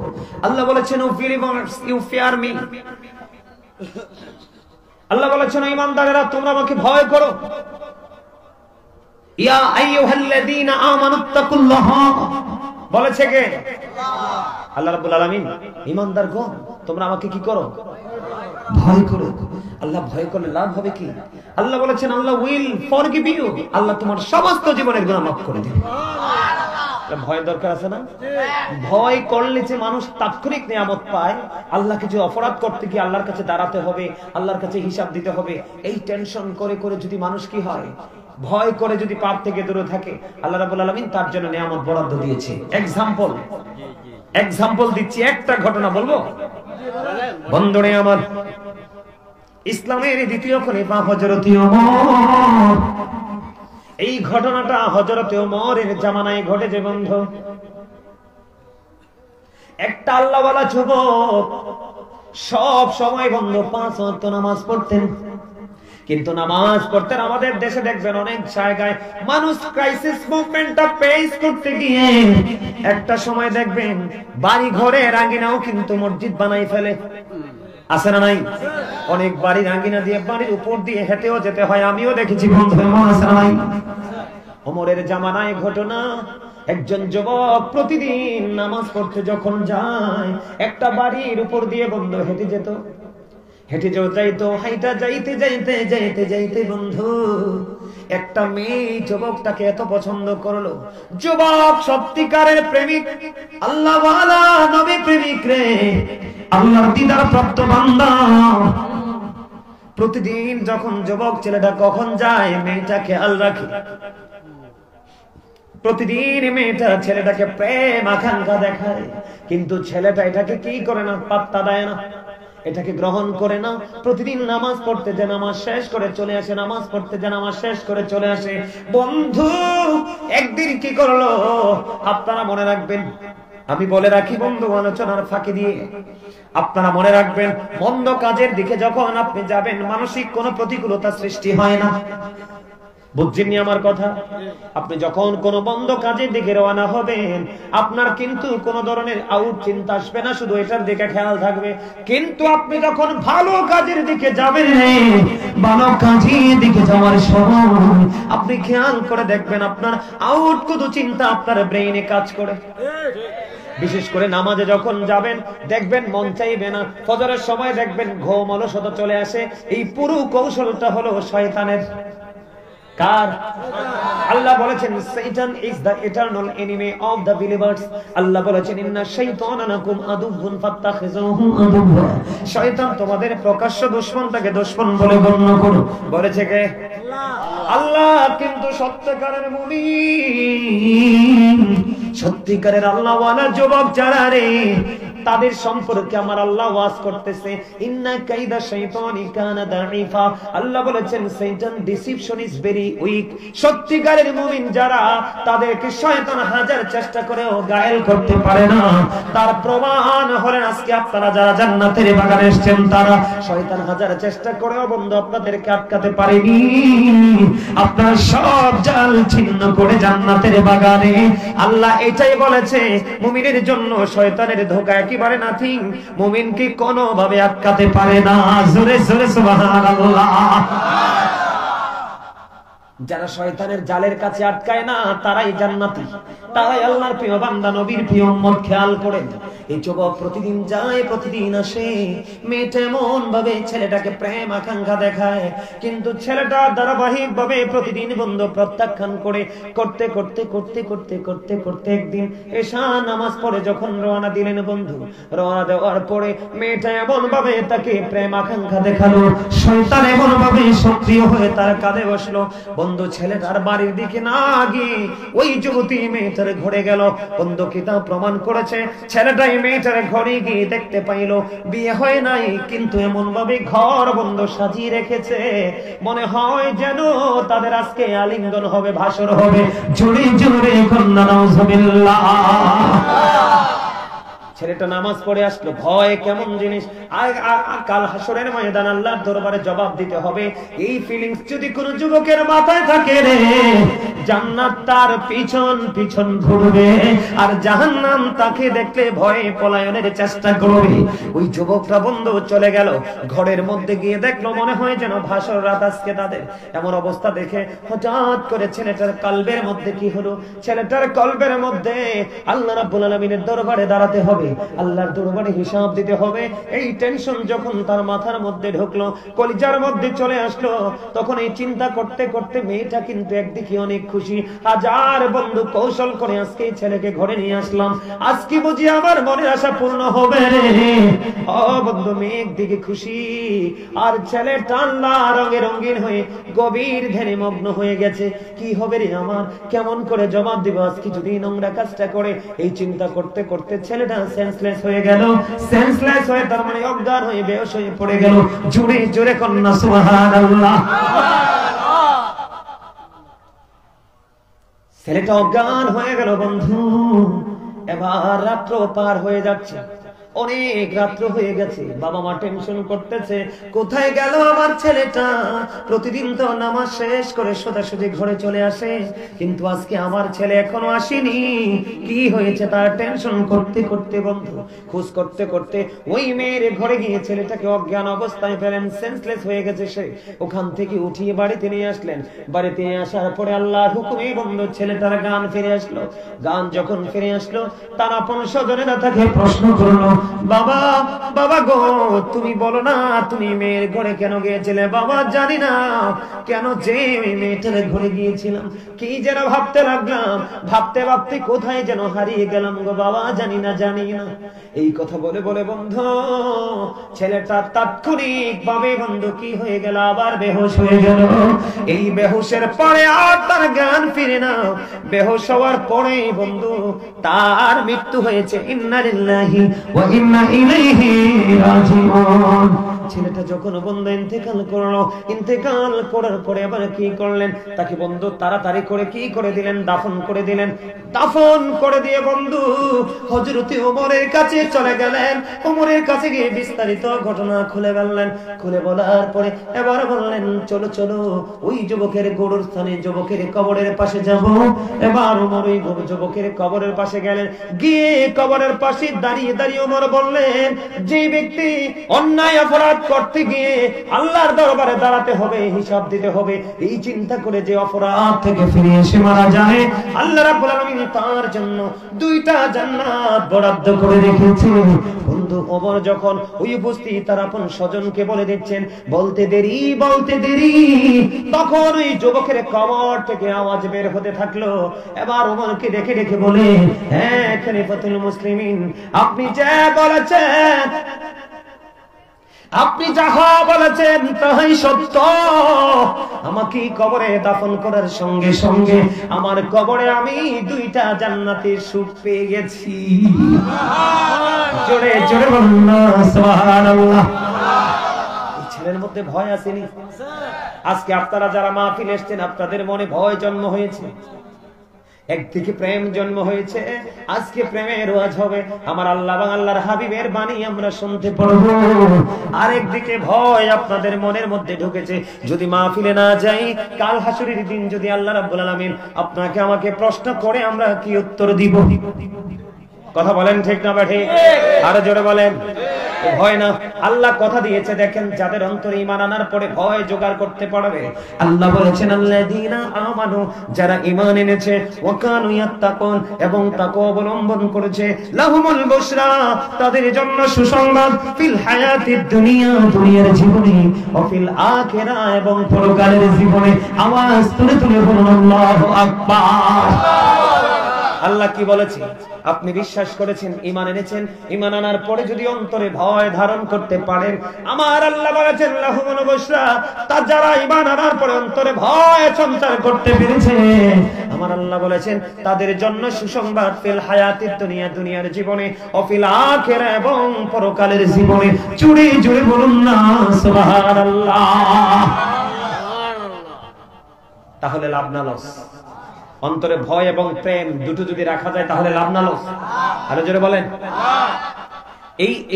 আল্লাহ বলেছেন, O believers you fear me. Allah বলেছেন, ঈমানদারেরা তোমরা আমাকে ভয় করো। ইয়া আইয়ুহাল্লাযীনা আমানুত্তাকুল্লাহ বলেছে কে? আল্লাহ রাব্বুল আলামিন। ঈমানদারগণ তোমরা আমাকে কি করো? ভয় করো। আল্লাহ ভয় করলে লাভ হবে কি? আল্লাহ বলেছেন, আল্লাহ উইল ফরগিভ ইউ। আল্লাহ তোমার সমস্ত জীবনের গুনাহ মাফ করে দিবে। ভয় দরকার আছে না? ভয় করলে যে মানুষ তাৎক্ষণিক নিয়ামত পায়। আল্লাহকে যে অপরাধ করতে গিয়ে আল্লাহর কাছে দাঁড়াতে হবে, আল্লাহর কাছে হিসাব দিতে হবে, এই টেনশন করে করে যদি মানুষ কি হয়, ভয় করে যদি পাপ থেকে দূরে থাকে, আল্লাহ রাব্বুল আলামিন তার জন্য নিয়ামত বরাদ্দ দিয়েছে। এক্সাম্পল দিচ্ছি, একটা ঘটনা বলবো। বন্ধুরে আমার, ইসলামের দ্বিতীয় খলিফা হযরত ওমর। এই ঘটনাটা হযরত ওমরের জামানায় ঘটেছে বন্ধু। একটা আল্লাহওয়ালা যুবক সব সময় বন্ধু 5 ওয়াক্ত নামাজ পড়তেন, কিন্তু নামাজ পড়তেন। আমাদের দেশে দেখবেন অনেক জায়গায় মানুষ ক্রাইসিস মুভমেন্টটা ফেস করতে গিয়ে একটা সময় দেখবেন বাড়ি ঘরের আঙ্গিনাও কিন্তু মসজিদ বানাই ফেলে। আছে না নাই? অনেক বাড়ির আঙ্গিনা দিয়ে বাড়ির উপর দিয়ে হেঁটেও যেতে হয়। আমিও দেখেছি বন্ধু, আছে না নাই? ওমরের জামানায় ঘটনা, একজন যুবক প্রতিদিন নামাজ পড়তে যখন যায়, একটা বাড়ির উপর দিয়ে বন্ধু হেঁটে যেত। হেঁটে যাইতো, হাইটা যাইতে যাইতে যাইতে যাইতে বন্ধু একটা মেয়ে যুবকটাকে এত পছন্দ করলো। যুবক সত্যিকারের প্রেমিক, আল্লাহওয়ালা নবী প্রেমিক রে, আল্লাহর দিদার প্রাপ্ত বান্দা। প্রতিদিন যখন যুবক ছেলেটা কখন যায়, মেয়েটা খেয়াল রাখে। প্রতিদিন মেয়েটা ছেলেটাকে প্রেম আকাঙ্ক্ষা দেখায়, কিন্তু ছেলেটা এটাকে কি করে না, পাত্তা দেয় না, এটাকে গ্রহণ করে না। প্রতিদিন নামাজ পড়তে যে নামাজ শেষ করে চলে আসে, নামাজ পড়তে যে নামাজ শেষ করে চলে আসে। বন্ধু একদিন কি করলো আপনারা মনে রাখবেন, আমি বলে রাখি বন্ধু আলোচনার ফাঁকি দিয়ে, আপনারা মনে রাখবেন, মন্দ কাজের দিকে যখন আপনি যাবেন মানসিক কোনো প্রতিকূলতা সৃষ্টি হয় না। বুঝছেননি আমার কথা? আপনি যখন কোন বন্ধ কাজের দিকে রওনা হবেন, আপনার কিন্তু কোন ধরনের আউট চিন্তা আসবে না, শুধু এটার দিকে খেয়াল থাকবে। কিন্তু আপনি যখন ভালো কাজের দিকে যাবেন, ভালো কাজের দিকে যাওয়ার সময় আপনি খেয়াল করে দেখবেন আপনার আউট কত চিন্তা আপনার ব্রেইনে কাজ করে। বিশেষ করে নামাজে যখন যাবেন দেখবেন মন চাইবে না, ফজরের সময় দেখবেন ঘুম অলসতা চলে আসে। এই পুরো কৌশলটা হলো শয়তানের। কার? আল্লাহ বলেছেন শয়তান is the eternal enemy of the believers. Allah বলেছেন ইন্না শাইতানা লাকুম আদুউন ফাত্তাখিযুহু আদুওয়া। শয়তান তোমাদের প্রকাশ্য দুশমনটাকে দুশমন বলে গণ্য করো। বলেছে কে? আল্লাহ। কিন্তু সত্যিকারের মুমিন, সত্যিকারের আল্লাহওয়ালা যুবক যারা রে, তাদের সম্পর্কে আমার আল্লাহ ওয়াজ করতেছে, ইন্না কাইদা শাইতানি কানা দাঈফা। আল্লাহ বলেছেন শয়তান ডিসিপশন ইজ ভেরি উইক। সত্যিকারের মুমিন যারা, তাদেরকে শয়তান হাজার চেষ্টা করেও গায়েল করতে পারে না। তার প্রমাণ হলেন আজকে আপনারা যারা জান্নাতের বাগানে এসেছেন, তারা শয়তান হাজার চেষ্টা করেও বন্ধু আপনাদেরকে আটকাতে পারেনি। আপনার সব জাল ছিন্ন করে জান্নাতের বাগানে আল্লাহ এটাই বলেছে, মুমিনের জন্য শয়তানের ধোঁকা একেবারে নাথিং। মুমিনকে কোনো ভাবে আটকাতে পারে না। জোরে জোরে সুবহানাল্লাহ। যারা শয়তানের জালের কাছে আটকায় না, তারাই জান্নাতি, তারাই আল্লাহর প্রিয় বান্দা, নবীর প্রিয় উম্মত। খেয়াল করেন, এই যুবক প্রতিদিন যায়, প্রতিদিন আসে। মেয়েটা এমন ভাবে ছেলেটাকে প্রেম আকাঙ্ক্ষা দেখায়, কিন্তু ছেলেটা ধারাবাহিক ভাবে প্রতিদিন বন্ধ প্রত্যাখ্যান করে করতে করতে করতে করতে করতে করতে একদিন এশা নামাজ পড়ে যখন রওনা দিলেন বন্ধু, রওনা দেওয়ার পরে মেয়েটা এমন ভাবে তাকে প্রেম আকাঙ্ক্ষা দেখালো, শয়তান এমন ভাবে সক্রিয় হয়ে তার কাঁধে বসলো। বন্ধু ছেলেটার বাড়ির দিকে না গিয়ে ওই যুবতী মেয়েটার ঘরে গেল। বন্ধু কিতাব প্রমাণ করেছে ছেলেটাই মেয়েটার ঘরে গিয়ে দেখতে পাইল বিয়ে হয় নাই, কিন্তু এমন ভাবে ঘর বন্ধু সাজিয়ে রেখেছে মনে হয় যেন তাদের আজকে আলিঙ্গন হবে, ভাষণ হবে। জোরে জোরে কন্যা নাউজুবিল্লাহ। ছেলেটা নামাজ পড়ে আসলো, ভয় কেমন জিনিস, কাল হাসরের ময়দান আল্লাহর দরবারে জবাব দিতে হবে। এই ফিলিংস যদি কোন যুবকের মাথায় থাকে রে, জান্নাত তার পিছন পিছন ঘুরবে আর জাহান্নাম তাকে দেখলে ভয়ে পলায়নের চেষ্টা করবে। ওই যুবকটা বন্ধু চলে গেল, ঘরের মধ্যে গিয়ে দেখলো মনে হয় যেন ভাসর রাত আজকে তাদের। এমন অবস্থা দেখে হঠাৎ করে ছেলেটার কলবের মধ্যে কি হলো, ছেলেটার কলবের মধ্যে আল্লাহ রাব্বুল আলামিনের দরবারে দাঁড়াতে হবে, আল্লাহর দরবারে হিসাব দিতে হবে। এই টেনশন যখন তার মাথার মধ্যে ঢুকলো, কলিজার মধ্যে চলে আসলো, তখন এই চিন্তা করতে করতে মেয়েটা কিন্তু একদিকে অনেক খুশি, হাজার বন্ধু কৌশল করে আজকে এই ছেলেকে ঘরে নিয়ে আসলাম, আজকে বুঝি আমার মনের আশা পূর্ণ হবে রে। ও বন্ধু, মেয়ে একদিকে খুশি আর ছেলেটা আল্লাহ রঙে রঙিন হয়ে গভীর ধ্যানে মগ্ন হয়ে গেছে। কি হবে রে আমার, কেমন করে জবাব দিব আজকে যদি নোংরা কাজটা করে। এই চিন্তা করতে করতে ছেলেটা সেন্সলেস হয়ে গেল, সেন্সলেস হয়ে তার মানে অজ্ঞান হয়ে বেহুশ হয়ে পড়ে গেল। জোরে জোরে কন্যা সুবহানাল্লাহ। ছেলেটা অজ্ঞান হয়ে গেল বন্ধু। এবার রাত্র পার হয়ে যাচ্ছে, অনেক রাত্র হয়ে গেছে, বাবা মা টেনশন করতেছে কোথায় গেল আমার ছেলেটা। প্রতিদিন তো নামাজ শেষ করে সোজাসুজি ঘরে চলে আসে, কিন্তু আজকে আমার ছেলে এখনো আসেনি, কি হয়েছে তার টেনশন করতে করতে বন্ধু খোঁজ করতে করতে ওই মেয়ের ঘরে গিয়ে ছেলেটাকে অজ্ঞান অবস্থায় পেলেন, সেন্সলেস হয়ে গেছে সে। ওখান থেকে উঠিয়ে বাড়িতে নিয়ে আসলেন। বাড়িতে নিয়ে আসার পরে আল্লাহর হুকুমে বন্ধু ছেলেটার গান ফিরে আসলো। গান যখন ফিরে আসলো, তার আপন স্বজনেরা তাকে প্রশ্ন করলো, বাবা বাবা গো, তুমি বলো না তুমি মেয়ের ঘরে কেন গিয়েছিলে? বাবা জানি না কেন যে ওই মেয়েটার ঘরে গিয়েছিলাম, কি যেন ভাবতে লাগলাম, ভাবতে ভাবতে কোথায় যেন হারিয়ে গেলাম গো বাবা, জানি না জানি না। এই কথা বলে বলে বন্ধু ছেলেটা তাৎক্ষণিক ভাবে বন্ধু কি হয়ে গেল, আবার বেহুশ হয়ে গেল। এই বেহুশের পরে আর তার জ্ঞান ফিরে না। বেহুশ হওয়ার পরে বন্ধু তার মৃত্যু হয়েছে। ইন্না লিল্লাহি ওয়া ইন্না ইলাইহি রাজিউন। ছেলেটা যখন বন্ধু ইন্তেকাল করলো, ইন্তেকাল করার পরে আবার কি করলেন, তাকে বন্ধু তাড়াতাড়ি করে কি করে দিলেন, দাফন করে দিলেন। দাফন করে দিয়ে বন্ধু হযরত ওমরের কাছে চলে গেলেন। ওমরের কাছে গিয়ে বিস্তারিত ঘটনা খুলে বললেন। খুলে বলার পরে এবার বললেন, চলো চলো ওই যুবকের গরুর স্থানে যুবকের কবরের পাশে যাব। এবার ওমর ওই যুবকের কবরের পাশে গেলেন। গিয়ে কবরের পাশে দাঁড়িয়ে দাঁড়িয়ে ওমর বললেন, যে ব্যক্তি অন্যায় অপরাধ করতে গিয়ে আল্লাহর দরবারে দাঁড়াতে হবে, হিসাব দিতে হবে, এই চিন্তা করে যে অপরাধ থেকে ফিরে এসে মারা যায়, আল্লাহ রাব্বুল আলামিন তার জন্য 2টা জান্নাত বরাদ্দ করে রেখেছে। বন্ধু ওমর যখন ওই উপস্থিত তার আপন স্বজনকে বলে দিচ্ছেন, বলতে দেরি তখন ওই যুবকের কবর থেকে আওয়াজ বের হতে থাকলো। এবার ওমরকে দেখে দেখে বলে, হ্যাঁ খলিফাতুল মুসলিমিন, আপনি যা বলেছেন, আপনি যাহা বলেছেন তাহাই সত্য। আমাকে কবরে দাফন করার সঙ্গে সঙ্গে আমার কবরে আমি 2টা জান্নাতের সুখ পেয়ে গেছি। জোরে জোরে বলুন না সুবহানাল্লাহ। ছেলের মধ্যে ভয় আসেনি? আজকে আপনারা যারা মাহফিল এসেছেন আপনাদের মনে ভয় জন্ম হয়েছে, একদিকে প্রেম জন্ম হয়েছে, আজকে প্রেমের ওয়াজ হবে, আমার আল্লাহ এবং আল্লাহর হাবিবের বাণী আমরা শুনতে পারব। আরেকদিকে ভয় আপনাদের মনের মধ্যে ঢুকেছে, যদি মাহফিলে না যাই, কাল হাসরের দিন যদি আল্লাহ রাব্বুল আলামিন আপনাকে আমাকে প্রশ্ন করে আমরা কি উত্তর দিব? কথা বলেন ঠিক না ঠিক? আরো জোরে বলেন। ভয় না, আল্লাহ কথা দিয়েছে, দেখেন যাদের অন্তরে ঈমান আনার পরে ভয় জোগাড় করতে পারবে। আল্লাহ বলেছেন, আল্লাযীনা আমানু, যারা ঈমান এনেছে, ওয়া কানু ইয়াত্তাকুন, এবং তাকওয়া অবলম্বন করেছে, লাহুমুল বুশরা, তাদের জন্য সুসংবাদ, ফিল হায়াতিদ দুনিয়া, দুনিয়ার জীবনে, ও ফিল আখিরাহ, এবং পরকালের জীবনে। আওয়াজ তুলে তুলে বলুন আল্লাহু আকবার। আল্লাহ কি বলেছে? আপনি বিশ্বাস করেছেন, ঈমান এনেছেন, ঈমান আনার পরে যদি অন্তরে ভয় ধারণ করতে পারেন, আমার আল্লাহ বলেছেন লাহুমুল বুশরা, তার যারা ঈমান আনার পরে অন্তরে ভয় সঞ্চার করতে পেরেছে, আমার আল্লাহ বলেছেন তাদের জন্য সুসংবাদ ফিল হায়াতিদ দুনিয়া, দুনিয়ার জীবনে, ও ফিল আখিরা, এবং পরকালের জীবনে। জুড়ে জুড়ে বলুন না সুবহানাল্লাহ। তাহলে লাভ না লস? অন্তরে ভয় এবং প্রেম দুটো যদি রাখা যায় তাহলে লাভ না লস? আরো জোরে বলেন।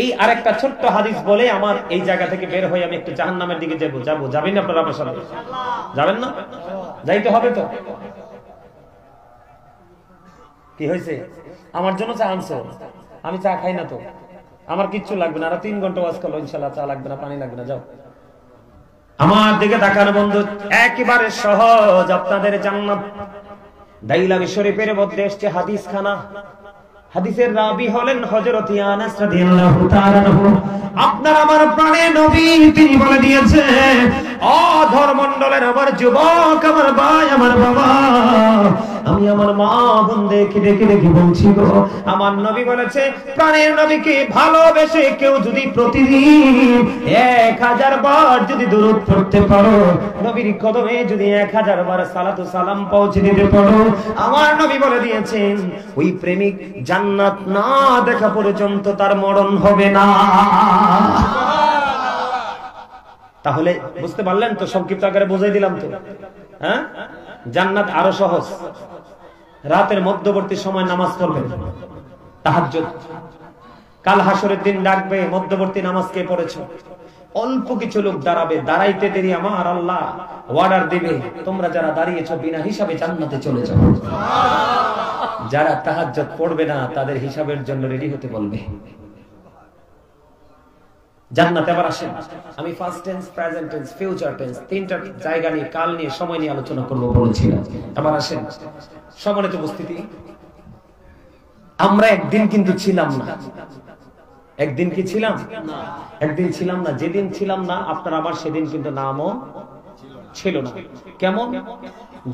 এই আরেকটা ছোট্ট হাদিস বলে আমার এই জায়গা থেকে বের হয়ে আমি একটু জাহান্নামের দিকে যাবো। যাবেন আপনারা আমার সাথে? যাবেন না? যাইতে হবে তো। কি হয়েছে? আমার জন্য চা আনছো? আমি চা খাই না তো, আমার কিচ্ছু লাগবে না। আর 3 ঘন্টা ওয়াজ করলো, ইনশাআল্লাহ চা লাগবে না, পানি লাগবে না, যাও। আমার দিকে তাকানো বন্ধু, একেবারে সহজ আপনাদের জান্নাত। দাইলামি শরীফের মধ্যে এসেছে হাদিস খানা। হাদিসের রাবি হলেন হযরত আনাস রাদিয়াল্লাহু তাআলা আনহু। আপনার আমার প্রাণের নবী তিনি বলে দিয়েছেন, ও ধর্মমণ্ডলের আমার যুবক, আমার ভাই, আমার বাবা, আমি আমার মা বোন দেখে বলছি গো, আমার নবী বলেছে প্রাণের নবীকে ভালোবেসে কেউ যদি প্রতিদিন 1000 বার যদি দুরূদ পড়তে পারো, নবীর কদমে যদি 1000 বার সালাতু সালাম পৌঁছে দিতে পারো, আমার নবী বলে দিয়েছেন ওই প্রেমিক জান্নাত না দেখা পর্যন্ত তার মরণ হবে না। তাহলে বুঝতে পারলেন তো? সংক্ষিপ্ত আকারে বুঝাই দিলাম তো। হ্যাঁ, জান্নাত আরো সহজ। রাতের মধ্যবর্তী সময় নামাজ পড়বেন, তাহাজ্জুদ। কাল হাসরের দিন ডাকবে, মধ্যবর্তী নামাজ কে পড়েছো? অল্প কিছু লোক দাঁড়াবে, দাঁড়াইতে দেরি আমার আল্লাহ অর্ডার দিবে, তোমরা যারা দাঁড়িয়েছো বিনা হিসাবে জান্নাতে চলে যাও। যারা তাহাজ্জুদ পড়বে না তাদের হিসাবের জন্য রেডি হতে বলবে। জান্নাতে আবার আসেন, আমি first tense, present tense, future tense, তিনটা জায়গা নিয়ে, কাল নিয়ে, সময় নিয়ে আলোচনা করব বলেছিলাম। আবার আসেন, সম্মানিত উপস্থিতি, আমরা একদিন কিন্তু ছিলাম না। একদিন কি ছিলাম? একদিন ছিলাম না। যেদিন ছিলাম না আপনার আমার, সেদিন কিন্তু নামও ছিল না। কেমন?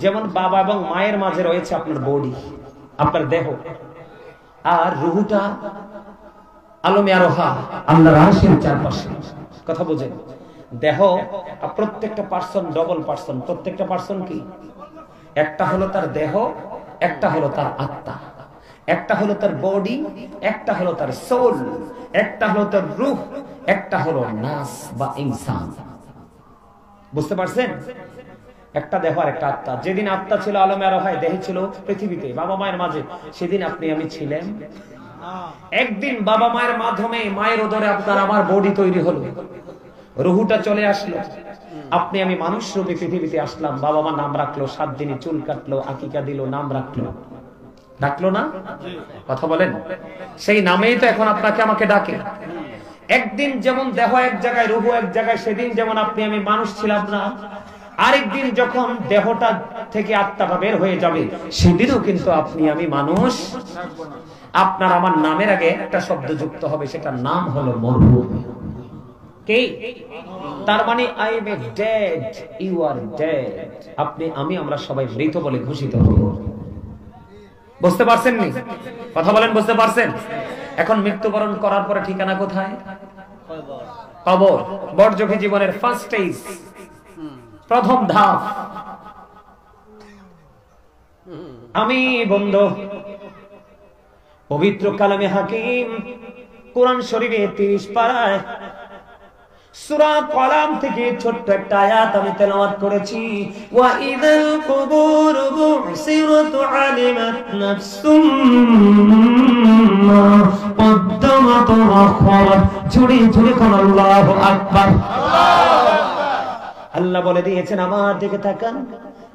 যেমন বাবা এবং মায়ের মাঝে রয়েছে আপনার বডি, আপনার দেহ, আর রুহুটা আলমে আরোহা আল্লাহর আরশের চারপাশে। কথা বোঝেন? দেহ প্রত্যেকটা পার্সন ডবল পার্সন। প্রত্যেকটা পার্সন কি? একটা হলো তার দেহ, একটা হলো তার আত্মা, একটা হলো তার বডি, একটা হলো তার সোল, একটা হলো তার রূহ, একটা হলো নাস বা ইনসান। বুঝতে পারছেন? একটা দেহ আর একটা আত্মা। যেদিন আত্মা ছিল আলমে আরোহায়, দেহ ছিল পৃথিবীতে বাবা মায়ের মাঝে, সেদিন আপনি আমি ছিলেন। একদিন বাবা মায়ের মাধ্যমে, মায়ের উদরে আপনার আমার বডি তৈরি হলো, রুহুটা চলে আসলো, আপনি আমি মানুষ রূপে পৃথিবীতে আসলাম। বাবা মা নাম রাখলো, 7 দিনে চুল কাটলো, আকিকা দিল, নাম রাখলো। ডাকলো না? কথা বলেন। সেই নামেই তো এখন আপনাকে আমাকে ডাকে। একদিন যেমন দেহ এক জায়গায়, রুহু এক জায়গায়, সেদিন যেমন আপনি আমি মানুষ ছিলাম না, আরেকদিন যখন দেহটা থেকে আত্মাটা বের হয়ে যাবে, সেদিনও কিন্তু আপনি আমি মানুষ। আপনার আমার নামের আগে একটা শব্দ যুক্ত হবে, সেটার নাম হলো মরহুম। কে? তার মানে I am dead, you are dead. আপনি আমি আমরা সবাই মৃত বলে ঘোষিত হব। বুঝতে পারছেন নি? কথা বলেন, বুঝতে পারছেন? এখন মৃত্যুবরণ করার পরে ঠিকানা কোথায়? কবর। বর্জখী জীবনের ফার্স্ট স্টেজ, প্রথম ধাপ। আমি বন্ধু পবিত্র কালামে হাকিম কোরআন শরীফে 30 পারায় সূরা কলাম থেকে ছোট্ট একটা আয়াত আমি তেলাওয়াত করেছি। ওয়া ইযাল কুবুর বুসিরাত আলিমাত নাফসুম মা কদ্দামাত ওয়া আখারাত। জোরে জোরে কোন আল্লাহু আকবার। আল্লাহ বলে দিয়েছেন, আমার দিকে তাকান,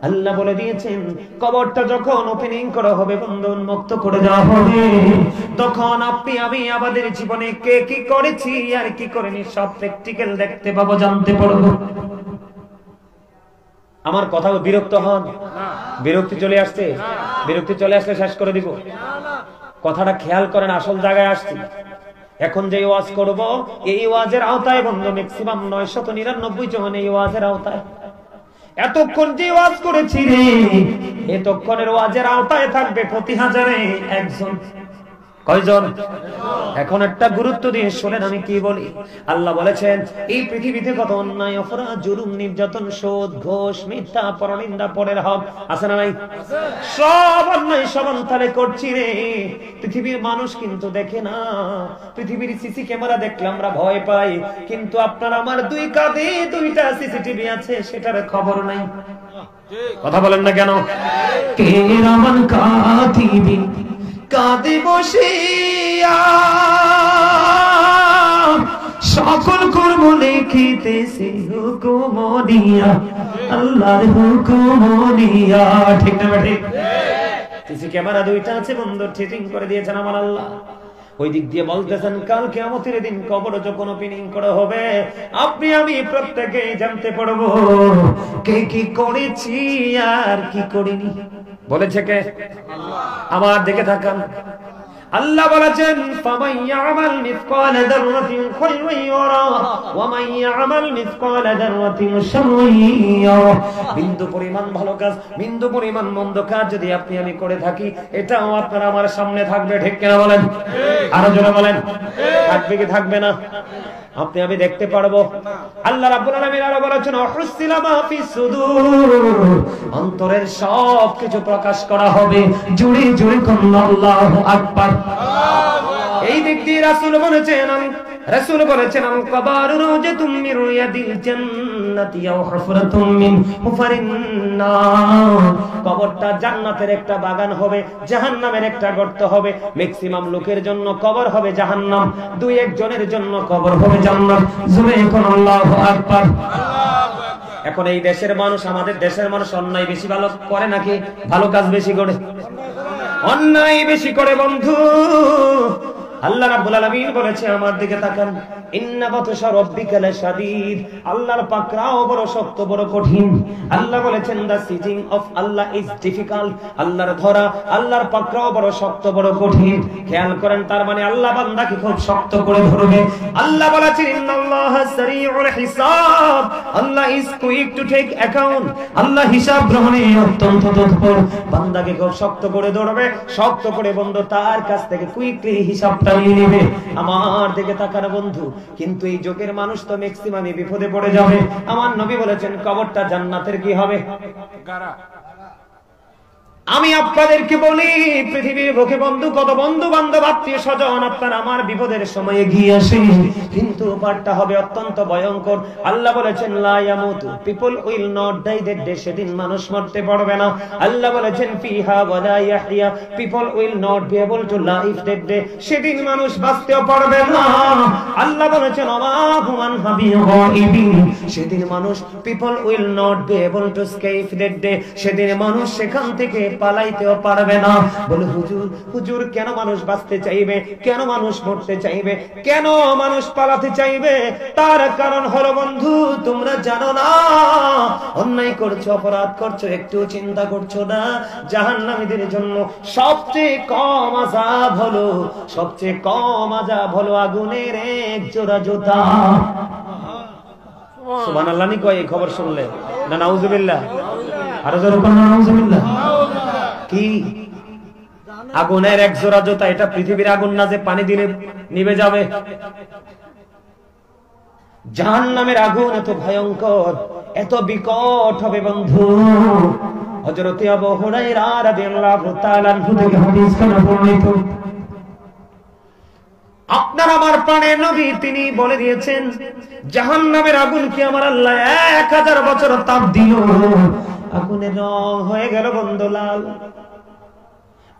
আল্লাহ বলে দিয়েছেন কবরটা যখন ওপেনিং করা হবে, বন্ধু উন্মুক্ত করে দেওয়া হবে, তখন আপনি আমি আমাদের জীবনে কে কি করেছি আর কি করেনি সব প্র্যাকটিক্যাল দেখতে পাবো, জানতে পারবো। আমার কথাও বিরক্ত হন? বিরক্তি চলে আসছে? বিরক্তি চলে আসলে শেষ করে দিব। কথাটা খেয়াল করেন, আসল জায়গায় আসছি। এখন যে ওয়াজ করব, এই ওয়াজের আওতায় বন্ধু ম্যাক্সিমাম 999 জন এই ওয়াজের আওতায়। এতক্ষণ যে ওয়াজ করেছি রে, এতক্ষণের ওয়াজের আওতায় থাকবে প্রতি হাজারে একজন। কয়জন? এখন একটা গুরুত্ব দিয়ে শোনেন আমি কি বলি। আল্লাহ বলেছেন এই পৃথিবীতে কত অন্যায়, অপরাধ, জুলুম, নির্যাতন, সুদ, ঘুষ, মিথ্যা, পরনিন্দা, পরের হক আছে না নাই? সব অন্যায় সমান্তালে করছি রে। পৃথিবীর মানুষ কিন্তু দেখে না। পৃথিবীর সিসি ক্যামেরা দেখলে আমরা ভয় পাই, কিন্তু আপনার আমার দুই কাঁধে দুইটা সিসিটিভি আছে, সেটার খবর নাই। কথা বলেন না কেন? কেরামান কাতিবিন কাঁদে বসিয়া সকল কর্ম লিখিতেছে হুকুম দিয়া, আল্লাহর হুকুম দিয়া। ঠিক না ঠিক? সিসি ক্যামেরা দুইটা আছে, বন্ধু ঠিটিং করে দিয়েছেন আমার আল্লাহ। ওই দিক দিয়ে বলতেছেন কাল কিয়ামতের দিন কবর যখন ওপেনিং করা হবে, আপনি আমি প্রত্যেকে জানতে পারবো কে কি করেছি আর কি করিনি। বলেছে কে? আমার দিকে তাকান। আল্লাহ বলেছেন ফামান ইয়ামাল মিসকালা যাররাতিন খায়রান ইয়ারা ওয়া মান ইয়ামাল মিসকালা যাররাতিন শাররান ইয়ারা। বিন্দু পরিমাণ ভালো কাজ, বিন্দু পরিমাণ মন্দ কাজ যদি আপনি আমি করে থাকি, এটাও আপনার আমার সামনে থাকবে। ঠিক কিনা বলেন? আরো জোরে বলেন। থাকবে কি থাকবে না? আপনি আমি দেখতে পারবো। আল্লাহ রাব্বুল আলামিন আরো বলেছেন অহুসিলা মা ফিস সুদুর, অন্তরের সব কিছু প্রকাশ করা হবে। জুড়ে জুড়ে কোন আল্লাহু আকবার। এই দিক দিয়ে রাসূল বলেছেন, রাসূল বলেছেন আল কবারু রওজাতুম মির রিয়াদিল জান্নাতি আও হুফরাতুম মিন হুফারিন নার। কবরটা জান্নাতের একটা বাগান হবে, জাহান্নামের একটা গর্ত হবে। ম্যাক্সিমাম লোকের জন্য কবর হবে জাহান্নাম, দুই একজনের জন্য কবর হবে জান্নাত। জুড়ে কোন আল্লাহু আকবার। এখন এই দেশের মানুষ, আমাদের দেশের মানুষ অন্যায় বেশি ভালো করে নাকি ভালো কাজ বেশি করে? অন্যায় বেশি করে বন্ধু। আল্লাহ রাব্বুল আলামিন বলেছে আমার দিকে তাকান, ইন্না বাতশা রাব্বিকা লাশাদীদ। আল্লাহর পাকড়াও বড় শক্ত, বড় কঠিন। আল্লাহ বলেছেন the seizing of Allah is difficult. আল্লাহর ধরা, আল্লাহর পাকড়াও বড় শক্ত, বড় কঠিন। খেয়াল করেন, তার মানে আল্লাহ বান্দাকে খুব শক্ত করে ধরবে। আল্লাহ বলেছেন ইন্নাল্লাহা সারিউল হিসাব। Allah is quick to take account. Allah হিসাব গ্রহণে অত্যন্ত তৎপর। বান্দাকে খুব শক্ত করে ধরবে, শক্ত করে বন্ধু তার কাছ থেকে কুইকলি হিসাবটা নিয়ে নেবে। আমার দিকে তাকানো বন্ধু। কিন্তু এই যুগের মানুষ তো ম্যাক্সিমামই বিপদে পড়ে যাবে। আমার নবী বলেছেন কবরটা জান্নাতের কি হবে? আমি আপনাদেরকে বলি, পৃথিবীর বুকে বন্ধু কত বন্ধু বান্ধব, আত্মীয় স্বজন আপনার আমার বিপদের সময়ে গিয়ে আসে, কিন্তু পারটা হবে অত্যন্ত ভয়ঙ্কর। আল্লাহ বলেছেন লা ইয়ামুতু, people will not die that day. সেদিন মানুষ মরতে পারবে না। আল্লাহ বলেছেন ফিহা ওয়া লা ইয়াহইয়া, people will not be able to live that day. সেদিন মানুষ বাঁচতেও পারবে না। আল্লাহ বলেছেন ওমা হুমান হাবিয়িবিন, সেদিন মানুষ people will not be able to escape that day. সেদিন মানুষ সেখান থেকে পালাইতেও পারবে না। বলে হুজুর, হুজুর কেন মানুষ বাঁচতে চাইবে? কেন মানুষ মরতে চাইবে? কেন মানুষ পালাতে চাইবে? তার কারণ হলো বন্ধু, তোমরা জানো না অন্যায় করছো, অপরাধ করছো, একটু চিন্তা করছো না জাহান্নামীদের জন্য সবচেয়ে কম আযাব হলো, সবচেয়ে কম আযাব হলো আগুনের এক জোড়া জুতা। সুবহানাল্লাহ নি কয় এই খবর শুনলে না নাউজুবিল্লাহ? আরো জোরে বলুন নাউজুবিল্লাহ। কি আগুনের এক জোড়া জুতা? এটা পৃথিবীর আগুন না যে পানি দিলে নিভে যাবে। জাহান্নামের আগুন এত ভয়ঙ্কর, এত বিকট হবে বন্ধু। হযরত আবু হুরায়রা রাদিয়াল্লাহু তাআলা আনহু থেকে হাদিস কানা বর্ণিত, আপনার আমার প্রাণের নবী তিনি বলে দিয়েছেন জাহান্নামের আগুন কি আমার আল্লাহ 1000 বছর তাপ দিল, আগুনের রং হয়ে গেল বন্ধু লাল।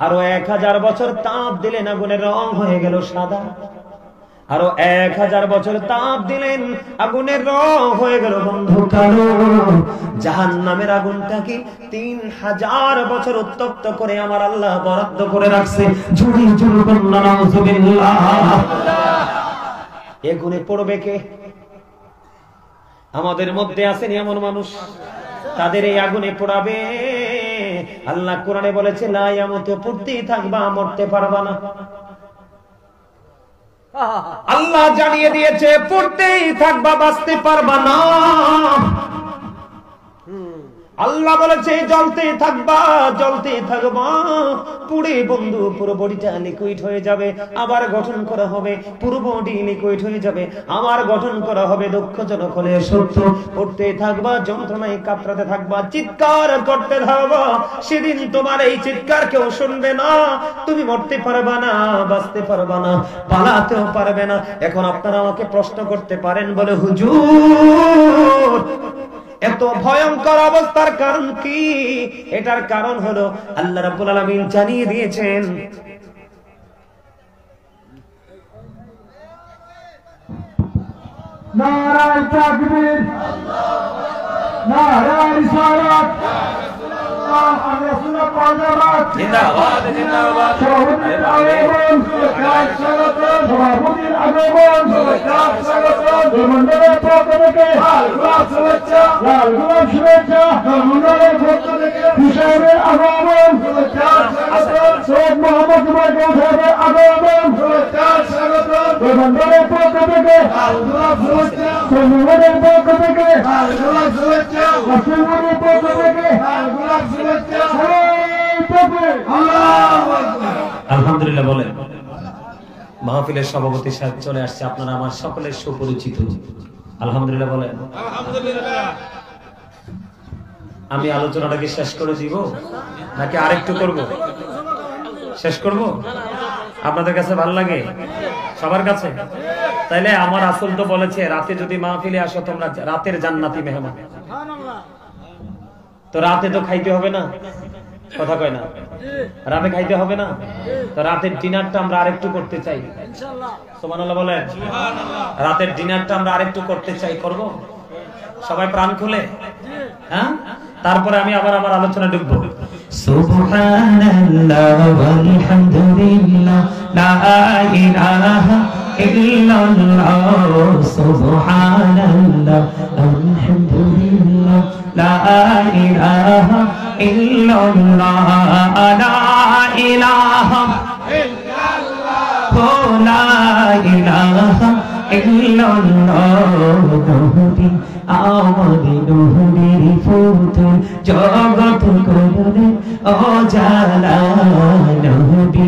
আরো 1000 বছর তাপ দিলেন, আগুনের রং হয়ে গেল সাদা। আরো 1000 বছর তাপ দিলেন, আগুনের রং হয়ে গেল বন্ধু কালো। জাহান্নামের আগুনটাকে 3000 বছর উত্তপ্ত করে আমার আল্লাহ বরাদ্দ করে রাখছে। ঝুড়ি ঝুড়ি বন্যা নাউজুবিল্লাহ। এগুনে পড়বে কে? আমাদের মধ্যে আছেন এমন মানুষ, তাদের এই আগুনে পোড়াবে। আল্লাহ কোরআনে বলেছে লা ইয়ামুতু, পড়তেই থাকবা, মরতে পারবা না। আল্লাহ জানিয়ে দিয়েছে পড়তেই থাকবা, বাঁচতে পারবা না। আল্লাহ বলেছে জ্বলতে থাকবা, জ্বলতে থাকবা, পুড়ে বন্ধু পুরো বডিটা লিকুইড হয়ে যাবে, আবার গঠন করা হবে, পুরো বডি লিকুইড হয়ে যাবে, আবার গঠন করা হবে। দুঃখজনক হলে সত্য, পড়তে থাকবা, যন্ত্রণায় কাতরাতে থাকবা, চিৎকার করতে থাকবা। সেদিন তোমার এই চিৎকার কেউ শুনবে না, তুমি মরতে পারবা না, বাঁচতে পারবা না, পালাতেও পারবে না। এখন আপনারা আমাকে প্রশ্ন করতে পারেন, বলে হুজুর এত ভয়ঙ্কর অবস্থার কারণ কি? এটার কারণ হলো আল্লাহ রাব্বুল আলামিন জানিয়ে দিয়েছেন, নারায়ে তাকবীর, নারায়ে রিসালাত, আহলে সুন্নাত ওয়াল জামাত জিন্দাবাদ জিন্দাবাদ। সভাপতির আগমন, সভাপতির আগমন, মন্ডলের পক্ষ থেকে লাল গোলাপ শুভেচ্ছা, লাল গোলাপ শুভেচ্ছা, মন্ডলের পক্ষ থেকে হুসাইনের আগমন, সৈয়দ মোহাম্মদ জুবাইর সাহেবের আগমন, মন্ডলের পক্ষ থেকে লাল গোলাপ শুভেচ্ছা, মন্ডলের পক্ষ থেকে লাল গোলাপ শুভেচ্ছা, রাসূলের পক্ষ থেকে লাল গোলাপ শুভেচ্ছা। আলহামদুলিল্লাহ বলেন। মাহফিলের সভাপতি সাহেব চলে আসছে, আপনারা আমার সকলের সুপরিচিত। আলহামদুলিল্লাহ বলেন। আমি আলোচনাটাকে শেষ করে দিব নাকি আরেকটু করব? শেষ করব? আপনাদের কাছে ভালো লাগে? সবার কাছে? তাইলে আমার রাসূল তো বলেছে, রাতে যদি মাহফিলে আসো তোমরা রাতের জান্নাতি মেহমান। তো রাতে তো খাইতে হবে না, কথা কয় না, রাতে খাইতে হবে না, তো রাতের ডিনারটা আমরা আরেকটু করতে চাই। সুবহানাল্লাহ বলেন। রাতের ডিনারটা আমরা আরেকটু করতে চাই, করব? সবাই প্রাণ খুলে, হ্যাঁ? তারপরে আমি আবার আমার আলোচনা ঢুকবো। সুবহানাল্লাহ ওয়ালহামদুলিল্লাহ লা ইলাহা ইল্লাল্লাহ, সুবহানাল্লাহ আলহামদুলিল্লাহ লা ইলাহা ইল্লাল্লাহ, লা ইলাহা ইল্লাল্লাহ, লা ইলাহা ইল্লাল্লাহ। নবী আমাদের নবীর ফুতুল, জগৎ করলে অজালা। নবী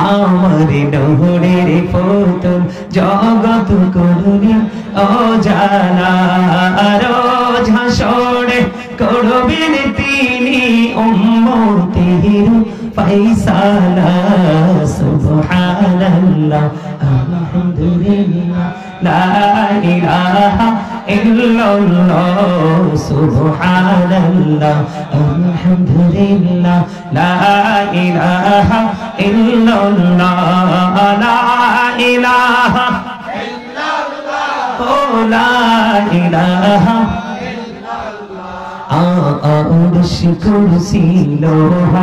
আমাদের নবীর ফুতুল, জগৎ করলে অজালা। রোজ হাসরে করবেন তিনি উম্মতের ফায়সালা। সুবহানাল্লাহ আলহামদুলিল্লাহ লা ইলাহা ইল্লাল্লাহ, সুবহানাল্লাহ আলহামদুলিল্লাহ লা ইলাহা ইল্লাল্লাহ, লা ইলাহা ইল্লাল্লাহ, লা ইলাহা আরশ কুরসি লৌহ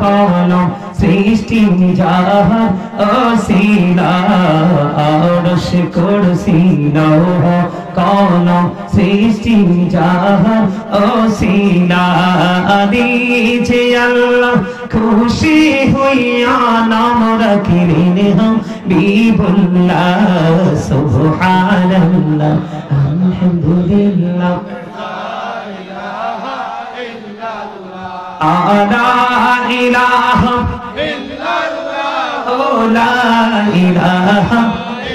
কলম সৃষ্টি যাহা অসীলা। আরশ কুরসি লৌহ কলম সৃষ্টি যাহা অসীলা। দিয়েছে আল্লাহ খুশি হইয়া নাম রাখিলেন হাবিবুল্লাহ। সুবহানাল্লাহ আলহামদুলিল্লাহ লা ইলাহা ইল্লাল্লাহ, লা ইলাহা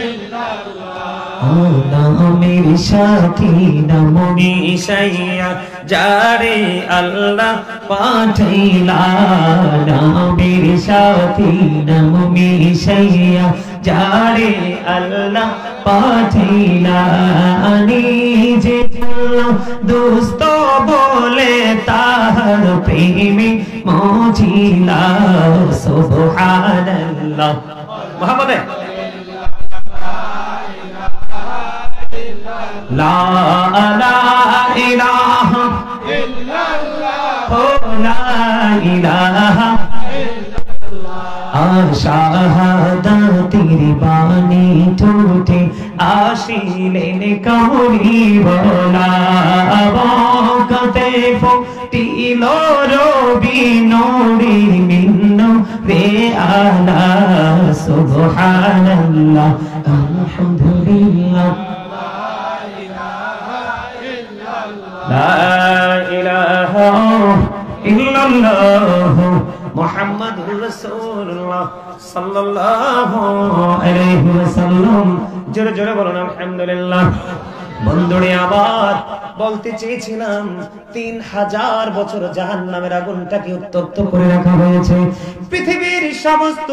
ইল্লাল্লাহ। নামের সাথী নাম মিশাইয়া যারে আল্লাহ পাঠাইলা। নামের সাথী নাম মিশাইয়া যারে আল্লাহ পাঠাইলা। নিজে দোস্ত বলে তাহার প্রেমে মজিলা। সুবহানাল্লাহ মুহাম্মদ লা ইলাহা ইল্লাল্লাহ, লা ইলাহা শাহাদাতের বাণী ঠোঁটে আসিলেন কামড়ি বলা। বকতে ফুটিল রবি নূরে মিন্ন রে আলা। সুবহানাল্লাহ আলহামদুলিল্লাহ লা ইলাহা ইল্লাল্লাহ মুহাম্মাদুর রাসূলুল্লাহ সাল্লাল্লাহু আলাইহি ওয়াসাল্লাম। জোরে জোরে বলুন আলহামদুলিল্লাহ। বন্ধুরে আবার বলতে চেয়েছিলাম 3000 বছর জাহান্নামের আগুনটাকে উত্তপ্ত করে রাখা হয়েছে। পৃথিবীর সমস্ত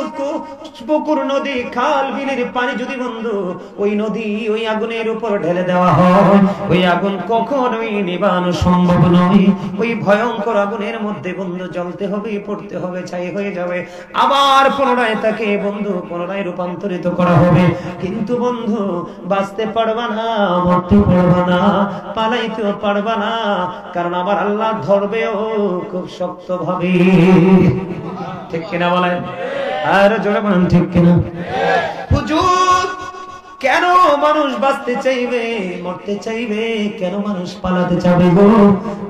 পুকুর, নদী, খাল, বিলের পানি যদি বন্ধু ওই নদী ওই আগুনের উপর ঢেলে দেওয়া হয়, ওই আগুন কখনোই নিবানো সম্ভব নয়। ওই ভয়ঙ্কর আগুনের মধ্যে বন্ধু জ্বলতে হবে, পড়তে হবে, ছাই হয়ে যাবে, আবার পুনরায় তাকে বন্ধু পুনরায় রূপান্তরিত করা হবে। কিন্তু বন্ধু বাঁচতে পারবা না, মরতে পারবা না, পালাইতেও পারবা না, কারণ আমার আল্লাহ ধরবেও খুব শক্ত ভাবে। ঠিক কিনা বলেন? আর জোরে বলেন ঠিক কিনা? হুজুর কেন মানুষ বাঁচতে চাইবে, মরতে চাইবে, কেন মানুষ পালাতে চাইবে গো?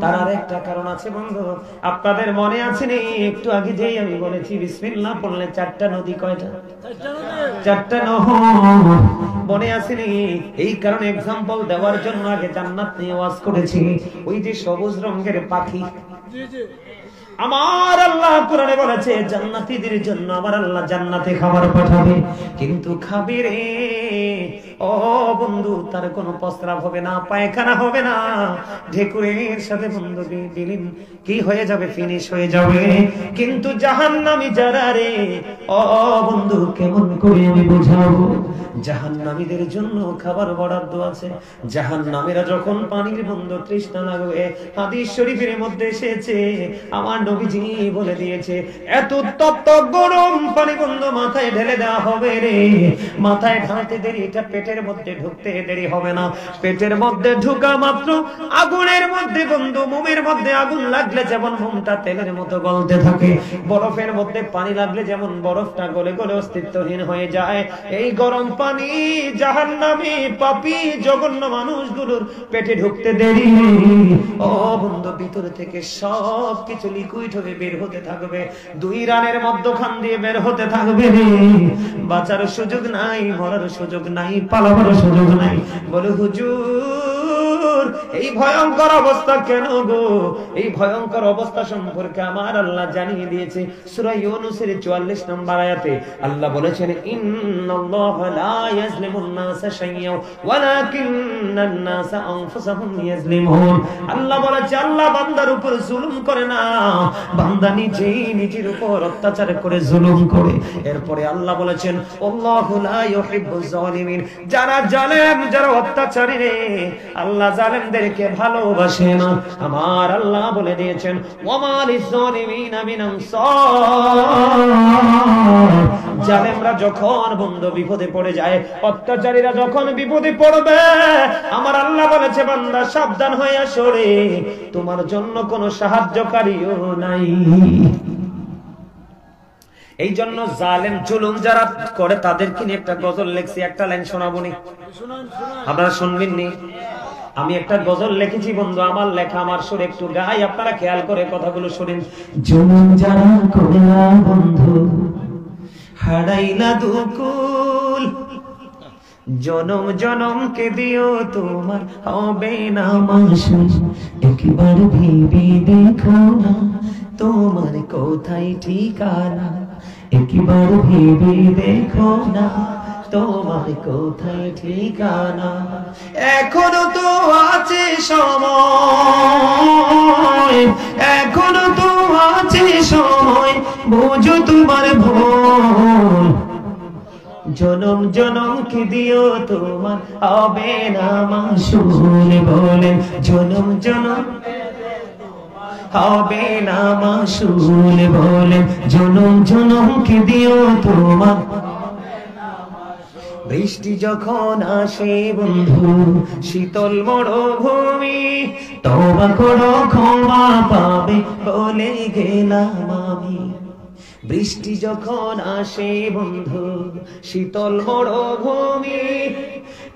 তার আর একটা কারণ আছে বন্ধু। আপনাদের মনে আছে নি একটু আগে যেই আমি বলেছি বিসমিল্লাহ বললে 4টা নদী, কয়টা? 4টা নহর। মনে আছে নি? এই কারণে एग्जांपल দেওয়ার জন্য আগে জান্নাত নিয়ে ওয়াজ করেছি। ওই যে সবুজ রঙের পাখি, আমার আল্লাহ কোরআনে বলেছে জান্নাতীদের জন্য আমার আল্লাহ জান্নাতে খাবার পাঠাবে। কিন্তু খাবে রে ও বন্ধু, তার কোনো প্রস্রাব হবে না, পায়খানা হবে না, ঢেকুরের সাথে বন্ধু বিলীন কি হয়ে যাবে, ফিনিশ হয়ে যাবে। কিন্তু জাহান্নামী যারা রে ও বন্ধু, কেমন করে আমি বুঝাবো? জাহান্নামীদের জন্য খাবার বরাদ্দ আছে। জাহান্নামীরা যখন পানির বন্ধু তৃষ্ণা লাগবে, হাদিস শরীফের মধ্যে এসেছে আমার নবীজি বলে দিয়েছে এত তপ্ত গরম পানি বন্ধু মাথায় ঢেলে দেওয়া হবে রে। মাথায় ঢালতে দেরি, এটা পেটের মধ্যে ঢুকতে দেরি হবে না। পেটের মধ্যে ঢুকা মাত্র আগুনের মধ্যে বন্ধু, মোমের মধ্যে আগুন লাগলে যেমন মোমটা তেলের মতো গলতে থাকে, বরফের মধ্যে পানি লাগলে যেমন বরফটা গলে গলে অস্তিত্বহীন হয়ে যায়, এই গরম পানি জাহান্নামী পাপী জঘন্য মানুষগুলোর পেটে ঢুকতে দেরি ও বন্ধু, ভিতর থেকে সব কিছু লিকুইড হয়ে বের হতে থাকবে, 2 রানের মধ্যখান দিয়ে বের হতে থাকবে রে। বাঁচার সুযোগ নাই, মরার সুযোগ নাই, পালাবার সুযোগ নাই। বলে হুজুর এই ভয়ঙ্কর অবস্থা কেন গো? এই ভয়ঙ্কর অবস্থা সম্পর্কে আমার আল্লাহ জানিয়ে দিয়েছে সূরা ইউনূসের 44 নম্বর আয়াতে। আল্লাহ বলেছেন ইন্নাল্লাহা লা ইয়াজলিমুন নাসা শাইয়্যান ওয়ালাকিন্নান নাসা আনফুসাহুম ইয়াজলিমুন। আল্লাহ বলেছে আল্লাহ বান্দার উপর জুলুম করে না, বান্দা নিজেই নিজের উপর অত্যাচার করে জুলুম করে। এরপরে আল্লাহ বলেছেন আল্লাহু লা ইউহিব্বুজ জালিমিন। যারা জালেম, যারা অত্যাচারী রে, আল্লাহ জালেমদেরকে ভালোবাসে না। আমার আল্লাহ বলে দিয়েছেন ওয়ামা লিজ-জালিমিনা মিন আনসার। জালেমরা যখন বন্ধু বিপদে পড়ে যায়, অত্যাচারীরা যখন বিপদে পড়বে, আমার আল্লাহ বলেছে বান্দা সাবধান হয়ে আসো রে, তোমার জন্য কোনো সাহায্যকারীও নাই। এই জন্য জালেম জুলুম যারা করে তাদেরকে নিয়ে একটা গজল লিখছি, একটা লাইন শোনাবো নি? আপনারা শুনবেন নি? আমি একটা গজল লিখেছি বন্ধু, আমার লেখা, আমার সুর একটু গাই, আপনারা খেয়াল করে কথাগুলো শুনেন। জুলুম যারা করলা বন্ধু, হারাইলা দুকুল, জনম জনমকে দিও তোমার হবে না মাসুল। একবার ভেবে দেখো না তোমার কোথায় ঠিকানা, একবার ভেবে দেখো না তোমার কোথায় ঠিকানা। এখনো তো আছে সময়, এখনো তো আছে সময়, বুঝো তোমার ভুল। জনম জনম কি দিও তোমার হবে না মাসুল। বলেন জনম জনম হবে না মাসুল। বলেন জনম জনম কি দিও তোমার। বৃষ্টি যখন আসে বন্ধু শীতল মরুভূমি, তওবা করো ক্ষমা পাবে বলে গেলাম আমি। বৃষ্টি যখন আসে বন্ধু শীতল মরুভূমি,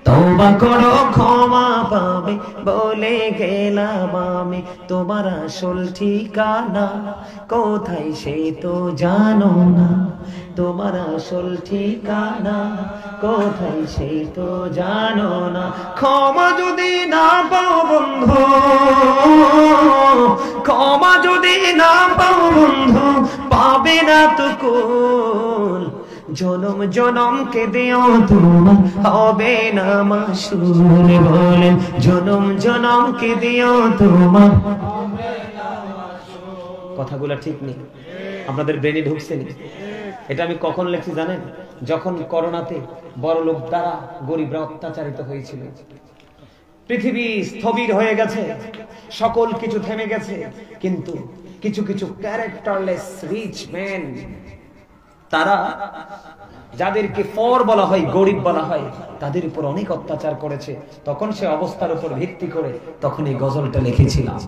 তওবা করো ক্ষমা পাবে বলে গেলাম আমি, তোমার আসল ঠিকানা কোথায় সে তো জানো না, তোমার আসল ঠিকানা কোথায় সে তো জানো না। ক্ষমা যদি না পাও বন্ধু, ক্ষমা যদি না পাও বন্ধু, পাবে না তো কুল, জনম জনম কে দিও তোমার হবে না মাসুল, বলেন জনম জনম কে দিও তোমার। কথাগুলো ঠিক নেই, আপনাদের ব্রেনে ঢুকছে না। এটা আমি কখন লিখছি জানেন? যখন করোনাতে বড় লোক দ্বারা গরিবরা অত্যাচারিত হয়েছিল, পৃথিবী স্থবির হয়ে গেছে, সকল কিছু থেমে গেছে, কিন্তু কিছু কিছু ক্যারেক্টারলেস রিচ ম্যান, তারা যাদেরকে ফর বলা হয়, গরিব বলা হয়, তাদের উপর অনেক অত্যাচার করেছে। তখন সে অবস্থার উপর ভিত্তি করে তখন এই গজলটা লিখেছিলাম।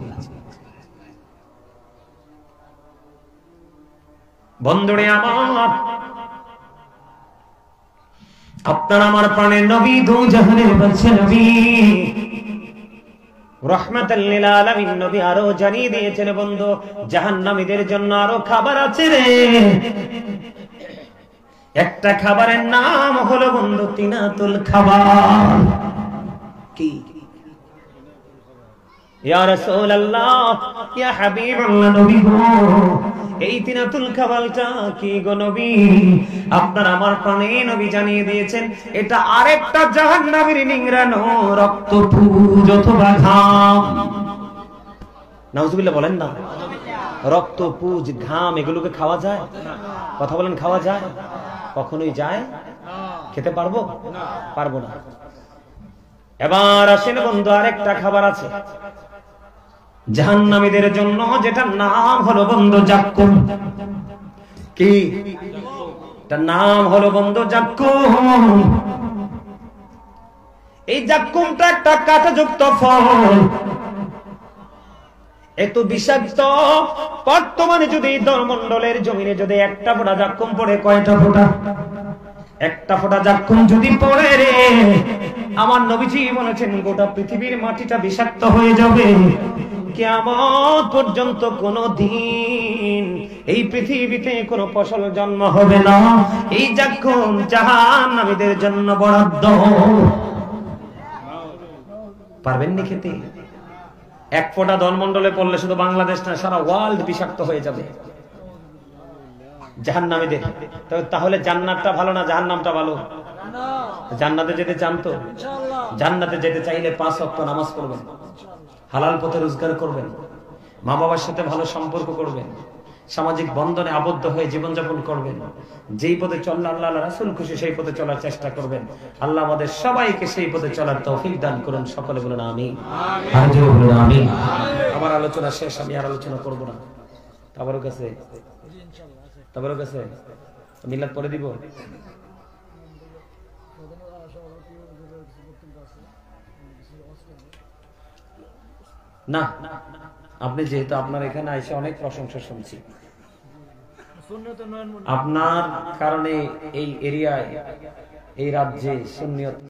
বন্ধুরে আমার, আপনার আমার প্রাণের নবী, দু জাহানের বাদশা নবী, রাহমাতাল লিল আলামিন নবী আরো জানিয়ে দিয়েছেন বন্ধু, জাহান্নামীদের জন্য আরো খাবার আছে রে। একটা খাবারের নাম হলো বন্ধু তিনাতুল খাবার। কি? ইয়া রাসূলুল্লাহ, ইয়া হাবিবাল্লাহ, নবী গো, এই তিনাতুল খাবারটা কি গো নবী? আপনার আমার প্রাণে নবী জানিয়ে দিয়েছেন, এটা আরেকটা জাহান্নামীর নিংড়ানো রক্তপুঞ্জ অথবা ঘাম। নাউজুবিল্লাহ বলেন না। রক্তপুঞ্জ, ঘাম, এগুলোকে খাওয়া যায়? কথা বলেন, খাওয়া যায়? কখনোই যায়? খেতে পারবো? পারবো না। এবার আসেন বন্ধু, আরেকটা খাবার আছে জাহান্নামীদের জন্য, যেটার নাম হলো বন্ধু জাক্কুম। কি? এটার নাম হলো বন্ধু জাক্কুম। এই জাক্কুমটা একটা কাঁটাযুক্ত ফল, এত বিষাক্ত। বর্তমানে যদি দলমন্ডলের জমিনে যদি একটা ফোঁটা জাক্কুম পড়ে, কয়টা ফোঁটা? একটা ফোঁটা জাক্কুম যদি পড়ে রে, আমার নবীজি বলেছেন গোটা পৃথিবীর মাটিটা বিষাক্ত হয়ে যাবে। কিয়ামত পর্যন্ত কোনো দিন এই পৃথিবীতে কোনো ফসল জন্ম হবে না। এই জাক্কুম জাহান্নামীদের জন্য বরাদ্দ। পারবেন না খেতে? এক ফোঁটা দলমন্ডলে পড়লে শুধু বাংলাদেশ না, সারা ওয়ার্ল্ড বিষাক্ত হয়ে যাবে জাহান্নামীদের। তাহলে জান্নাতটা ভালো না জাহান্নামটা ভালো? জান্নাতে যেতে চান তো? জান্নাতে যেতে চাইলে 5 ওয়াক্ত নামাজ পড়বেন, হালাল পথে রোজগার করবেন, মা বাবার সাথে ভালো সম্পর্ক করবেন, সামাজিক বন্ধনে আবদ্ধ হয়ে জীবনযাপন করবেন। যেই পথে চললে আল্লাহ রাসূল খুশি, সেই পথে চলার চেষ্টা করবেন। আল্লাহ আমাদের সবাইকে সেই পথে চলার তৌফিক দান করুন। সকলে বলুন আমিন। আমিন। আমার আলোচনা শেষ, আমি আর আলোচনা করব না। তাবারক আছে, তাবারক আছে, মিলাদ পড়ে দিব। না, আপনি যেহেতু আপনার এখানে এসে অনেক প্রশংসা শুনছি, আপনার কারণে এই এরিয়ায়, এই রাজ্যে সুন্নিয়ত